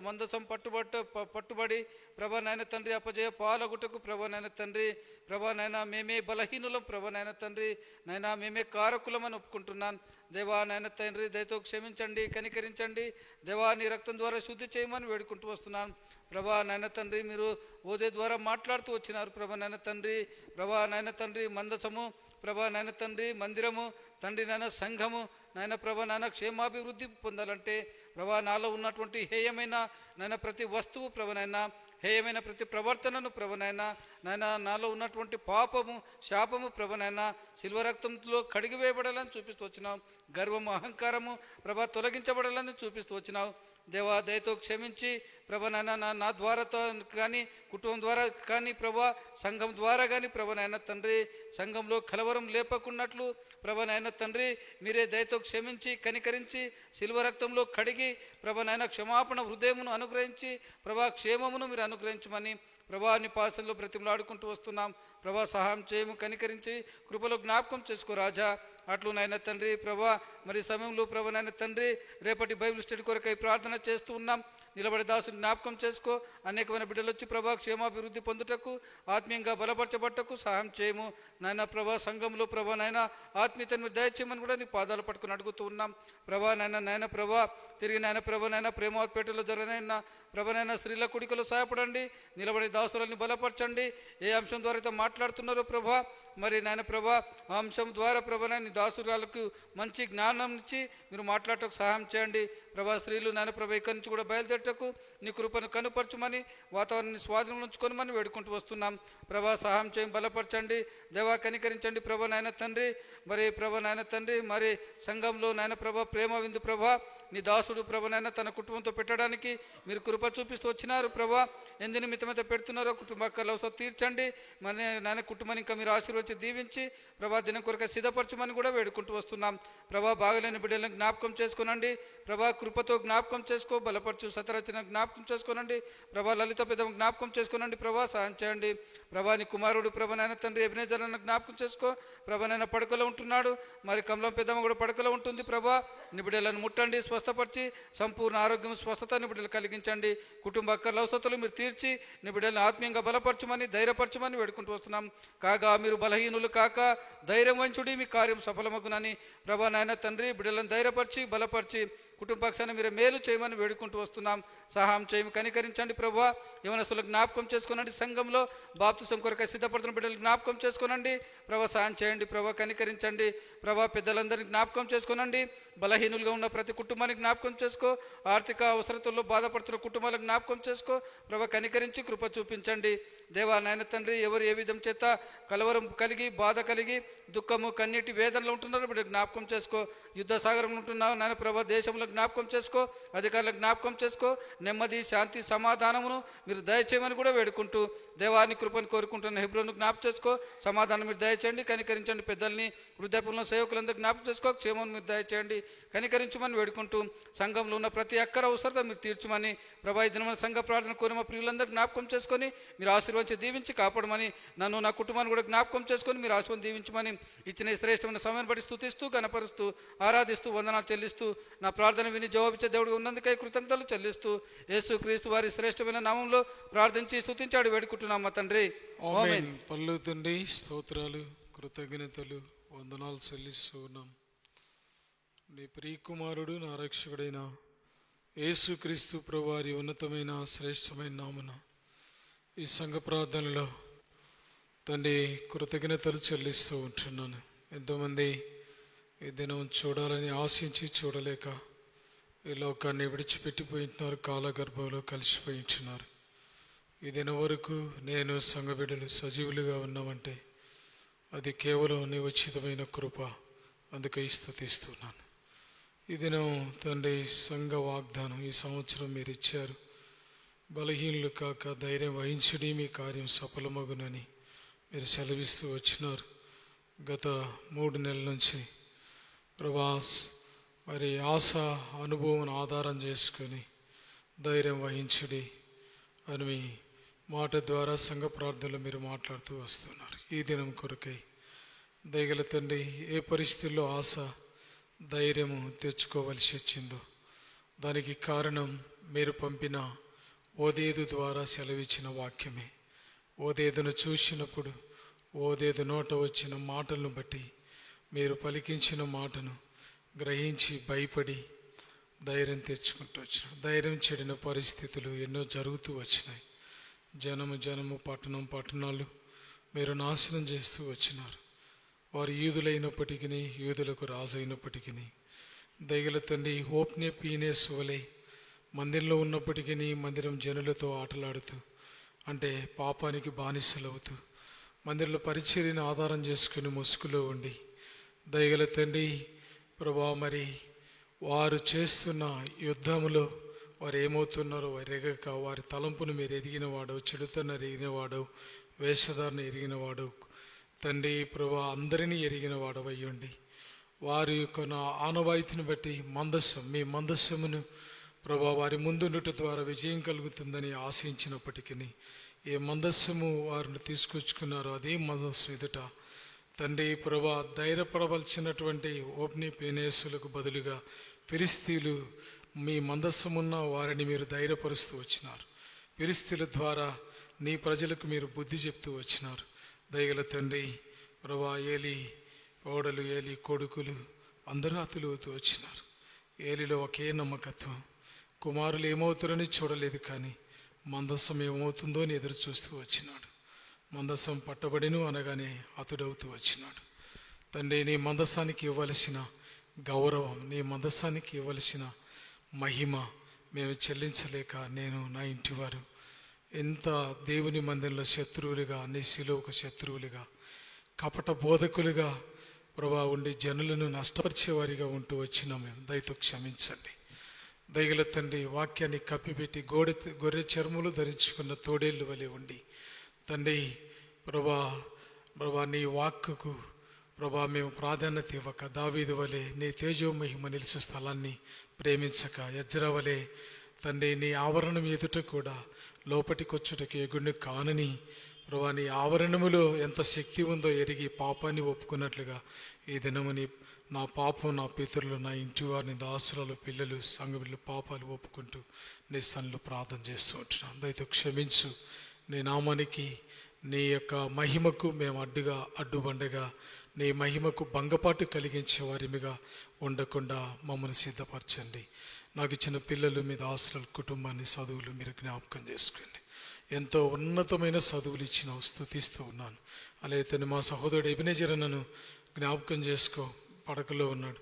మందసం పట్టుబడి ప్రభా నాయన తండ్రి అపజయ పాలగుటకు ప్రభా నాయన తండ్రి ప్రభా నాయన మేమే బలహీనులం ప్రభా నాయన తండ్రి నాయన మేమే కారకులమని ఒప్పుకుంటున్నాను. దేవా నాయన తండ్రి దయతో క్షమించండి, కనికరించండి. దేవా నీ రక్తం ద్వారా శుద్ధి చేయమని వేడుకుంటూ వస్తున్నాను. ప్రభా నాయన తండ్రి మీరు ఓదే ద్వారా మాట్లాడుతూ వచ్చినారు. ప్రభా నాయన తండ్రి ప్రభా నాయన తండ్రి మందసము ప్రభా నాయన తండ్రి మందిరము తండ్రి నాయన సంఘము నాయన ప్రభా నాయన క్షేమాభివృద్ధి పొందాలంటే ప్రభా నాలో ఉన్నటువంటి హేయమైన నాయన ప్రతి వస్తువు ప్రభా నాయన హేయమైన ప్రతి ప్రవర్తనను ప్రభా నాయన నాలో ఉన్నటువంటి పాపము శాపము ప్రభా నాయన శిల్వ రక్తంలో కడిగివేయబడాలని చూపిస్తూ వచ్చినావు. గర్వము అహంకారము ప్రభా తొలగించబడాలని చూపిస్తూ వచ్చినావు. దేవా దయతో క్షమించి ప్రభా నాయన నా ద్వారాతో కానీ కుటుంబం ద్వారా కానీ ప్రభా సంఘం ద్వారా కానీ ప్రభా నాయన తండ్రి సంఘంలో కలవరం లేపకున్నట్లు ప్రభా నాయన తండ్రి మీరే దయతో క్షమించి కనికరించి శిల్వ రక్తంలో కడిగి ప్రభా నాయన క్షమాపణ హృదయమును అనుగ్రహించి ప్రభా క్షేమమును మీరు అనుగ్రహించమని ప్రభా నీ పాసంలో బ్రతిమలాడుకుంటూ వస్తున్నాం. ప్రభా సహాయం చేయము, కనికరించి కృపలో జ్ఞాపకం చేసుకో రాజా. అట్లు నాయన తండ్రి ప్రభా మరి సమయంలో ప్రభా నాయన తండ్రి రేపటి బైబిల్ స్టడీ కొరకై ప్రార్థన చేస్తూ ఉన్నాం. నిలబడి దాసుని జ్ఞాపకం చేసుకో. అనేకమైన బిడ్డలు వచ్చి ప్రభా క్షేమాభివృద్ధి పొందుటకు ఆత్మీయంగా బలపరచబట్టకు సహాయం చేయము నాయన. ప్రభా సంఘంలో ప్రభా నాయన ఆత్మీయతను దయచేయమని కూడా నీ పాదాలు పట్టుకుని అడుగుతూ ఉన్నాం. ప్రభా నాయన ప్రభా తిరిగి నాయన ప్రభా నాయన ప్రేమపేటలో జరగనైనా ప్రభా నాయన స్త్రీల కుడికలో సహాయపడండి. నిలబడి దాసులని బలపరచండి. ఏ అంశం ద్వారా అయితే మాట్లాడుతున్నారో ప్రభా మరి నాయన ప్రభా ఆ అంశం ద్వారా ప్రభా నాయన దాసురాలకు మంచి జ్ఞానం ఇచ్చి మీరు మాట్లాడటకు సహాయం చేయండి. ప్రభా స్త్రీలు నాయన ప్రభా ఇక్కడి నుంచి కూడా బయలుదేరటకు నీ కృపను కనుపరచమని వాతావరణాన్ని స్వాధీనం ఉంచుకోమని వేడుకుంటూ వస్తున్నాం. ప్రభా సహాయం చేయం, బలపరచండి. దేవా కనికరించండి ప్రభా నాయన తండ్రి. మరి ప్రభా నాయన తండ్రి మరి సంఘంలో నాయన ప్రభా ప్రేమ విందు ప్రభా నీ దాసుడు ప్రభా నాయన తన కుటుంబంతో పెట్టడానికి మీరు కృప చూపిస్తూ వచ్చినారు. ప్రభా ఎందు నిమిత్తమైతే పెడుతున్నారో కుటుంబ అవసరం తీర్చండి. మన నాయన కుటుంబాన్ని ఇంకా మీరు ఆశీర్వదించి దీవించి ప్రభా దినం కొరకు సిద్ధపరచమని కూడా వేడుకుంటూ వస్తున్నాం. ప్రభా బాగలేని బిడ్డలను జ్ఞాపకం చేసుకోనండి. ప్రభా కృపతో జ్ఞాపకం చేసుకో, బలపరచు. సతరచన జ్ఞాపకం చేసుకోనండి. ప్రభా లలిత పెద్దం జ్ఞాపకం చేసుకోనండి. ప్రభా సహాయం చేయండి. ప్రభా నీ కుమారుడు ప్రభా నాయన తండ్రి ఎబినేజర్ జ్ఞాపకం చేసుకో. ప్రభా నాయన పడకలో ఉంటున్నాడు, మరి కమలం పెద్దమ్మ కూడా పడకలో ఉంటుంది. ప్రభా నీ బిడ్డలను ముట్టండి, స్వస్థపరిచి సంపూర్ణ ఆరోగ్యం స్వస్థత నీ బిడ్డలు కలిగించండి. కుటుంబ అక్కర్ల అవసరతలు మీరు తీర్చి నీ బిడ్డలను ఆత్మీయంగా బలపరచమని ధైర్యపరచమని వేడుకుంటూ వస్తున్నాం. కాగా మీరు బలహీనులు కాక ధైర్యం వంచుడి, మీ కార్యం సఫలమగునని ప్రభా నాయన తండ్రి బిడ్డలను ధైర్యపరిచి బలపరిచి కుటుంబ పక్షాన మీరు మేలు చేయమని వేడుకుంటూ వస్తున్నాం. సహాయం చేయము, కనికరించండి ప్రభువా. యవనస్తులకు జ్ఞాపకం చేసుకోనండి. సంఘంలో బాప్తిసం కొరకై సిద్ధపడుతున్న బిడ్డలు జ్ఞాపకం చేసుకోనండి ప్రభా. సహాయం చేయండి ప్రభా, కనికరించండి ప్రభా. పెద్దలందరినీ జ్ఞాపకం చేసుకోనండి. బలహీనులుగా ఉన్న ప్రతి కుటుంబాన్ని జ్ఞాపకం చేసుకో. ఆర్థిక అవసరతల్లో బాధపడుతున్న కుటుంబాలకు జ్ఞాపకం చేసుకో ప్రభా. కనికరించి కృప చూపించండి దేవా. నాయన తండ్రి, ఎవరు ఏ విధం చేత కలవరం కలిగి బాధ కలిగి దుఃఖము కన్నీటి వేదనలు ఉంటున్నారో బిడ్డ జ్ఞాపకం చేసుకో. యుద్ధ సాగరం ఉంటున్నావు నాయన ప్రభా. దేశంలో జ్ఞాపకం చేసుకో, అధికారులకు జ్ఞాపకం చేసుకో. నెమ్మది, శాంతి, సమాధానమును మీరు దయచేయమని కూడా వేడుకుంటూ దేవాన్ని కృపను కోరుకుంటున్న హెబ్రోను జ్ఞాపకం చేసుకో. సమాధానం మీరు దయచేయండి, కనికరించండి. పెద్దల్ని, వృద్ధాప్యంలో సేవకులందరూ జ్ఞాపకం చేసుకో. క్షేమం మీరు దయచేయండి, కనికరించమని వేడుకుంటూ సంఘంలో ఉన్న ప్రతి ఒక్కరి అవసరత మీరు తీర్చమని ప్రభా. ఈ దినమైన సంఘ ప్రార్థన కోరి మా ప్రియులందరూ జ్ఞాపకం చేసుకొని మీరు ఆశీర్వదించి దీవించి కాపాడమని, నన్ను నా కుటుంబాన్ని కూడా జ్ఞాపకం చేసుకొని మీరు ఆశీర్వాదం దీవించమని ఇచ్చిన ఈ శ్రేష్టమైన సమయాన్ని బట్టి స్తుతిస్తూ, గణపరుస్తూ, ఆరాధిస్తూ, వందనాలు చెల్లిస్తూ, నా ప్రార్థన విని జవాబిచ్చే దేవుడు ఉన్నందుకై కృతజ్ఞతలు చెల్లిస్తూ యేసు క్రీస్తు వారి శ్రేష్టమైన నామంలో ప్రార్థించి స్తుతించాడు వేడుకుంటున్నాం మా తండ్రి. ఆమేన్. పల్లు తండ్రి, స్తోత్రాలు, కృతజ్ఞతలు, వందనాలు చెల్లిస్తూ ఉన్నాం. నీ ప్రియకుమారుడు, నా రక్షకుడైన యేసుక్రీస్తు ప్రభువారి ఉన్నతమైన శ్రేష్టమైన నామన ఈ సంఘ ప్రార్థనలో తండ్రి కృతజ్ఞతలు చెల్లిస్తూ ఉంటున్నాను. ఎంతోమంది ఈ దినం చూడాలని ఆశించి చూడలేక ఈ లోకాన్ని విడిచిపెట్టిపోయింటున్నారు, కాలగర్భంలో కలిసిపోయింటున్నారు. ఈ దినం వరకు నేను సంఘ బిడ్డలు సజీవులుగా ఉన్నామంటే అది కేవలం నీ ఉచితమైన కృప. అందుకే స్తుతిస్తున్నాను. ఈ దినం తండ్రి సంఘ వాగ్దానం ఈ సంవత్సరం మీరు ఇచ్చారు. బలహీనులు కాక ధైర్యం వహించడి మీ కార్యం సఫలమగునని మీరు సెలవిస్తూ వచ్చినారు. గత 3 నెలల నుంచి ప్రభాస్ మరి ఆశ అనుభవం ఆధారం చేసుకొని ధైర్యం వహించడి అని మీ మాట ద్వారా సంఘ ప్రార్థనలు మీరు మాట్లాడుతూ వస్తున్నారు. ఈ దినం కొరకై దయగల తండ్రి, ఏ పరిస్థితుల్లో ఆశ ధైర్యము తెచ్చుకోవలసి వచ్చిందో దానికి కారణం మీరు పంపిన ఓదేదు ద్వారా సెలవిచ్చిన వాక్యమే. ఓదేదును చూసినప్పుడు ఓదేదు నోట వచ్చిన మాటలను బట్టి మీరు పలికించిన మాటను గ్రహించి భయపడి ధైర్యం తెచ్చుకుంటూ వచ్చినారు. ధైర్యం చెడిన పరిస్థితులు ఎన్నో జరుగుతూ వచ్చినాయి. జనము పట్టణాలు మీరు నాశనం చేస్తూ వచ్చినారు. వారు యూదులైనప్పటికీ, యూదులకు రాజు అయినప్పటికీ దయగల తండ్రి హోప్నే పీనేస్ వలె మందిరంలో ఉన్నప్పటికీ మందిరం జనులతో ఆటలాడుతూ అంటే పాపానికి బానిసలవుతూ మందిరంలో పరిచర్యను ఆధారం చేసుకుని ముసుగులో ఉండి దయగల తండ్రి ప్రభా, మరి వారు చేస్తున్న యుద్ధములో వారు ఏమవుతున్నారో వారు ఎరగక వారి తలంపును మీరు ఎరిగిన వాడు, చెడుతను ఎరిగిన వాడు, వేషధారణ ఎరిగిన వాడు తండ్రి ప్రభా, అందరినీ ఎరిగిన వాడు అయ్యండి. వారి యొక్క ఆనవాయితీని బట్టి మీ మందస్సమును ప్రభా వారి ముందుండుట ద్వారా విజయం కలుగుతుందని ఆశించినప్పటికీ ఏ మందస్సము వారిని తీసుకొచ్చుకున్నారో అదే మందస్సు ఎదుట తండ్రి ప్రభా ధైర్యపడవలసినటువంటి ఓప్ని పేనేసులకు బదులుగా ఫిలిస్తీయులు మీ మందస్సమున్న వారిని మీరు ధైర్యపరుస్తూ వచ్చినారు. ఫిలిస్తీయుల ద్వారా నీ ప్రజలకు మీరు బుద్ధి చెప్తూ వచ్చినారు. దయగల తండ్రి ప్రభా, ఏలి ఓడలు, ఏలి కొడుకులు అందరూ అతులుతూ వచ్చినారు. ఏలిలో ఒకే నమ్మకత్వం, కుమారులు ఏమవుతారని చూడలేదు కానీ మందస్సం ఏమవుతుందో అని ఎదురు చూస్తూ వచ్చినాడు. మందస్సం పట్టబడిను అనగానే అతుడవుతూ వచ్చినాడు. తండ్రి నీ మందస్సానికి ఇవ్వవలసిన గౌరవం, నీ మందస్సానికి ఇవ్వవలసిన మహిమ మేము చెల్లించలేక నేను, నా ఇంటివారు ఎంత దేవుని మందిరంలో శత్రువులుగా, నీ శిలువకు శత్రువులుగా, కపట బోధకులుగా ప్రభా ఉండి జనులను నష్టపరిచేవారిగా ఉంటూ వచ్చినాం. మేము దయతో క్షమించండి. దయగల తండ్రి వాక్యాన్ని కప్పిపెట్టి గొర్రె చర్మలు ధరించుకున్న తోడేళ్ళు వలె ఉండి తండ్రి ప్రభా నీ వాక్కుకు ప్రభా మేము ప్రాధాన్యత ఇవ్వక దావీదు వలె నీ తేజో మహిమ నిలిచే స్థలాన్ని ప్రేమించక ఎజ్రా వలె తండ్రి నీ ఆవరణం ఎదుట కూడా లోపటికొచ్చుటకు ఎగుడిని కానని ప్రభా నీ ఆవరణములో ఎంత శక్తి ఉందో ఎరిగి పాపాన్ని ఒప్పుకున్నట్లుగా ఈ దినముని నా పాపం, నా పితరులు, నా ఇంటి వారిని, దాసురాలు, పిల్లలు, సంఘబిడ్డలు పాపాలు ఒప్పుకుంటూ నీ సన్నిధిలో ప్రార్థన చేస్తూ ఉంటున్నాను. దయతో క్షమించు. నీ నామానికి, నీ యొక్క మహిమకు మేము అడ్డుబండగా నీ మహిమకు భంగపాటు కలిగించే వారిమిగా ఉండకుండా మమ్మల్ని సిద్ధపరచండి. నాకు ఇచ్చిన పిల్లలు మీద ఆస్తుల కుటుంబాన్ని చదువులు మీరు జ్ఞాపకం చేసుకోండి. ఎంతో ఉన్నతమైన చదువులు ఇచ్చిన స్తుతిస్తూ ఉన్నాను. అలాగే మా సహోదరుడు ఎబినేజర్ నన్ను జ్ఞాపకం చేసుకో, పడకలో ఉన్నాడు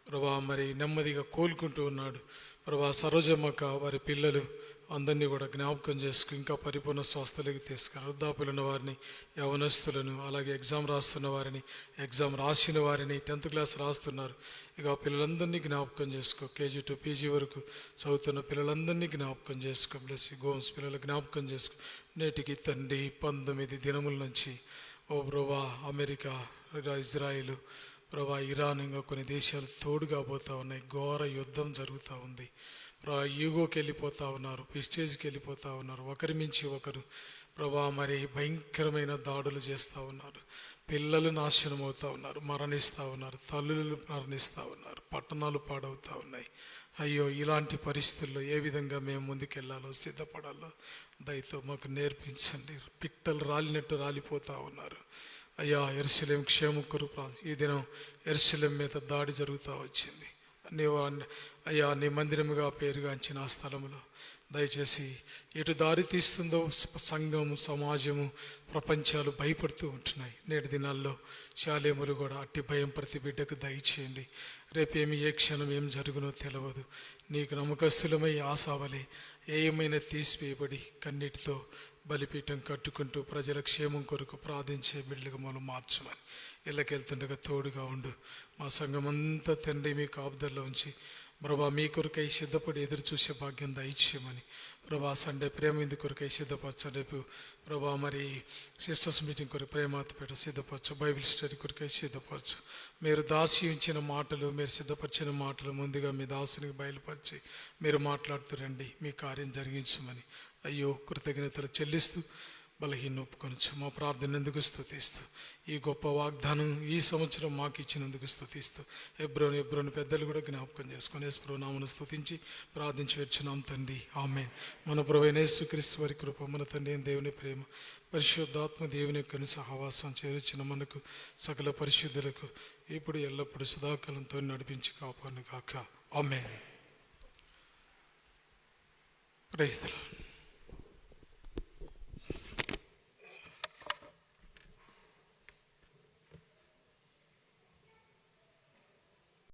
ప్రభా, మరి నెమ్మదిగా కోలుకుంటూ ఉన్నాడు ప్రభా. సరోజమ్మక వారి పిల్లలు అందరినీ కూడా జ్ఞాపకం చేసుకు ఇంకా పరిపూర్ణ స్వస్థలకి తీసుకుని, వృద్ధాపులు ఉన్న వారిని, యవనస్తులను, అలాగే ఎగ్జామ్ రాస్తున్న వారిని, ఎగ్జామ్ రాసిన వారిని, 10th క్లాస్ రాస్తున్నారు ఇక పిల్లలందరినీ జ్ఞాపకం చేసుకో. KG to PG వరకు చదువుతున్న పిల్లలందరినీ జ్ఞాపకం చేసుకో. ప్లస్ గోమ్స్ పిల్లలు జ్ఞాపకం చేసుకో. నేటికి తండ్రి 19 దినముల నుంచి ఓ ప్రభా అమెరికా, ఇజ్రాయిల్ ప్రభా, ఇరాన్, ఇంకా కొన్ని దేశాలు తోడుగా పోతూ ఉన్నాయి. ఘోర యుద్ధం జరుగుతూ ఉంది. యూగోకి వెళ్ళిపోతూ ఉన్నారు, పిస్టేజ్కి వెళ్ళిపోతూ ఉన్నారు, ఒకరి మించి ఒకరు ప్రభా మరి భయంకరమైన దాడులు చేస్తూ ఉన్నారు. పిల్లలు నాశనం అవుతూ ఉన్నారు, మరణిస్తూ ఉన్నారు, తల్లులు మరణిస్తూ ఉన్నారు, పట్టణాలు పాడవుతూ ఉన్నాయి. అయ్యో, ఇలాంటి పరిస్థితుల్లో ఏ విధంగా మేము ముందుకెళ్లాలో, సిద్ధపడాలో దయతో మాకు నేర్పించండి. పిట్టలు రాలినట్టు రాలిపోతూ ఉన్నారు. అయ్యా, యెరూషలేం క్షేమం కొరకు ఈ దినం యెరూషలేం మీద దాడి జరుగుతూ వచ్చింది. నీవు అయ్యా నీ మందిరముగా పేరుగాంచిన ఆ స్థలంలో దయచేసి ఎటు దారి తీస్తుందో సంఘం, సమాజము, ప్రపంచాలు భయపడుతూ ఉంటున్నాయి. నేటి దినాల్లో శాలేములు కూడా అట్టి భయం ప్రతి బిడ్డకు దయచేయండి. రేపేమి ఏ క్షణం ఏం జరుగునో తెలియదు. నీకు నమ్మకస్తులమై ఆశావలే ఏమైనా తీసివేయబడి కన్నీటితో బలిపీఠం కట్టుకుంటూ ప్రజల క్షేమం కొరకు ప్రార్థించే బిడ్డలుగా మనం మార్చమని ఇళ్ళకెళ్తుండగా తోడుగా ఉండు. మా సంఘమంతా తండ్రి మీ కాపుదల్లో ఉంచి ప్రభా మీ కొరకై సిద్ధపడి ఎదురు చూసే భాగ్యం దయచేయమని ప్రభా. సండే ప్రేమ ఇందు కొరకై సిద్ధపరచండి. రేపు ప్రభా మరి సిస్టర్స్ మీటింగ్ కొరకు ప్రేమాతపేట సిద్ధపరచు, బైబిల్ స్టడీ కొరకై సిద్ధపరచు. మీరు దాసి ఉంచిన మాటలు, మీరు సిద్ధపరిచిన మాటలు ముందుగా మీ దాసునికి బయలుపరిచి మీరు మాట్లాడుతూ రండి, మీ కార్యం జరిగించమని అయ్యో కృతజ్ఞతలు చెల్లిస్తూ బలహీన ఒప్పుకొనొచ్చు. మా ప్రార్థన ఎందుకు స్తుతిస్తూ ఈ గొప్ప వాగ్దానం ఈ సంవత్సరం మాకు ఇచ్చినందుకు స్తుతిస్తూ ఎబ్రోని పెద్దలు కూడా జ్ఞాపకం చేసుకొని యేసు నామమును స్తుతించి ప్రార్థించి వచ్చున్నాం తండ్రి, ఆమేన్. మన ప్రభువైన యేసుక్రీస్తు వారి కృప, మన తండ్రి అయిన దేవుని ప్రేమ, పరిశుద్ధాత్మ దేవుని యొక్క సహవాసం చేర్చిన మనకు సకల పరిశుద్ధులకు ఇప్పుడు ఎల్లప్పుడూ సదాకాలంతో నడిపించి కాపాడును గాక, ఆమేన్. Praise the lord.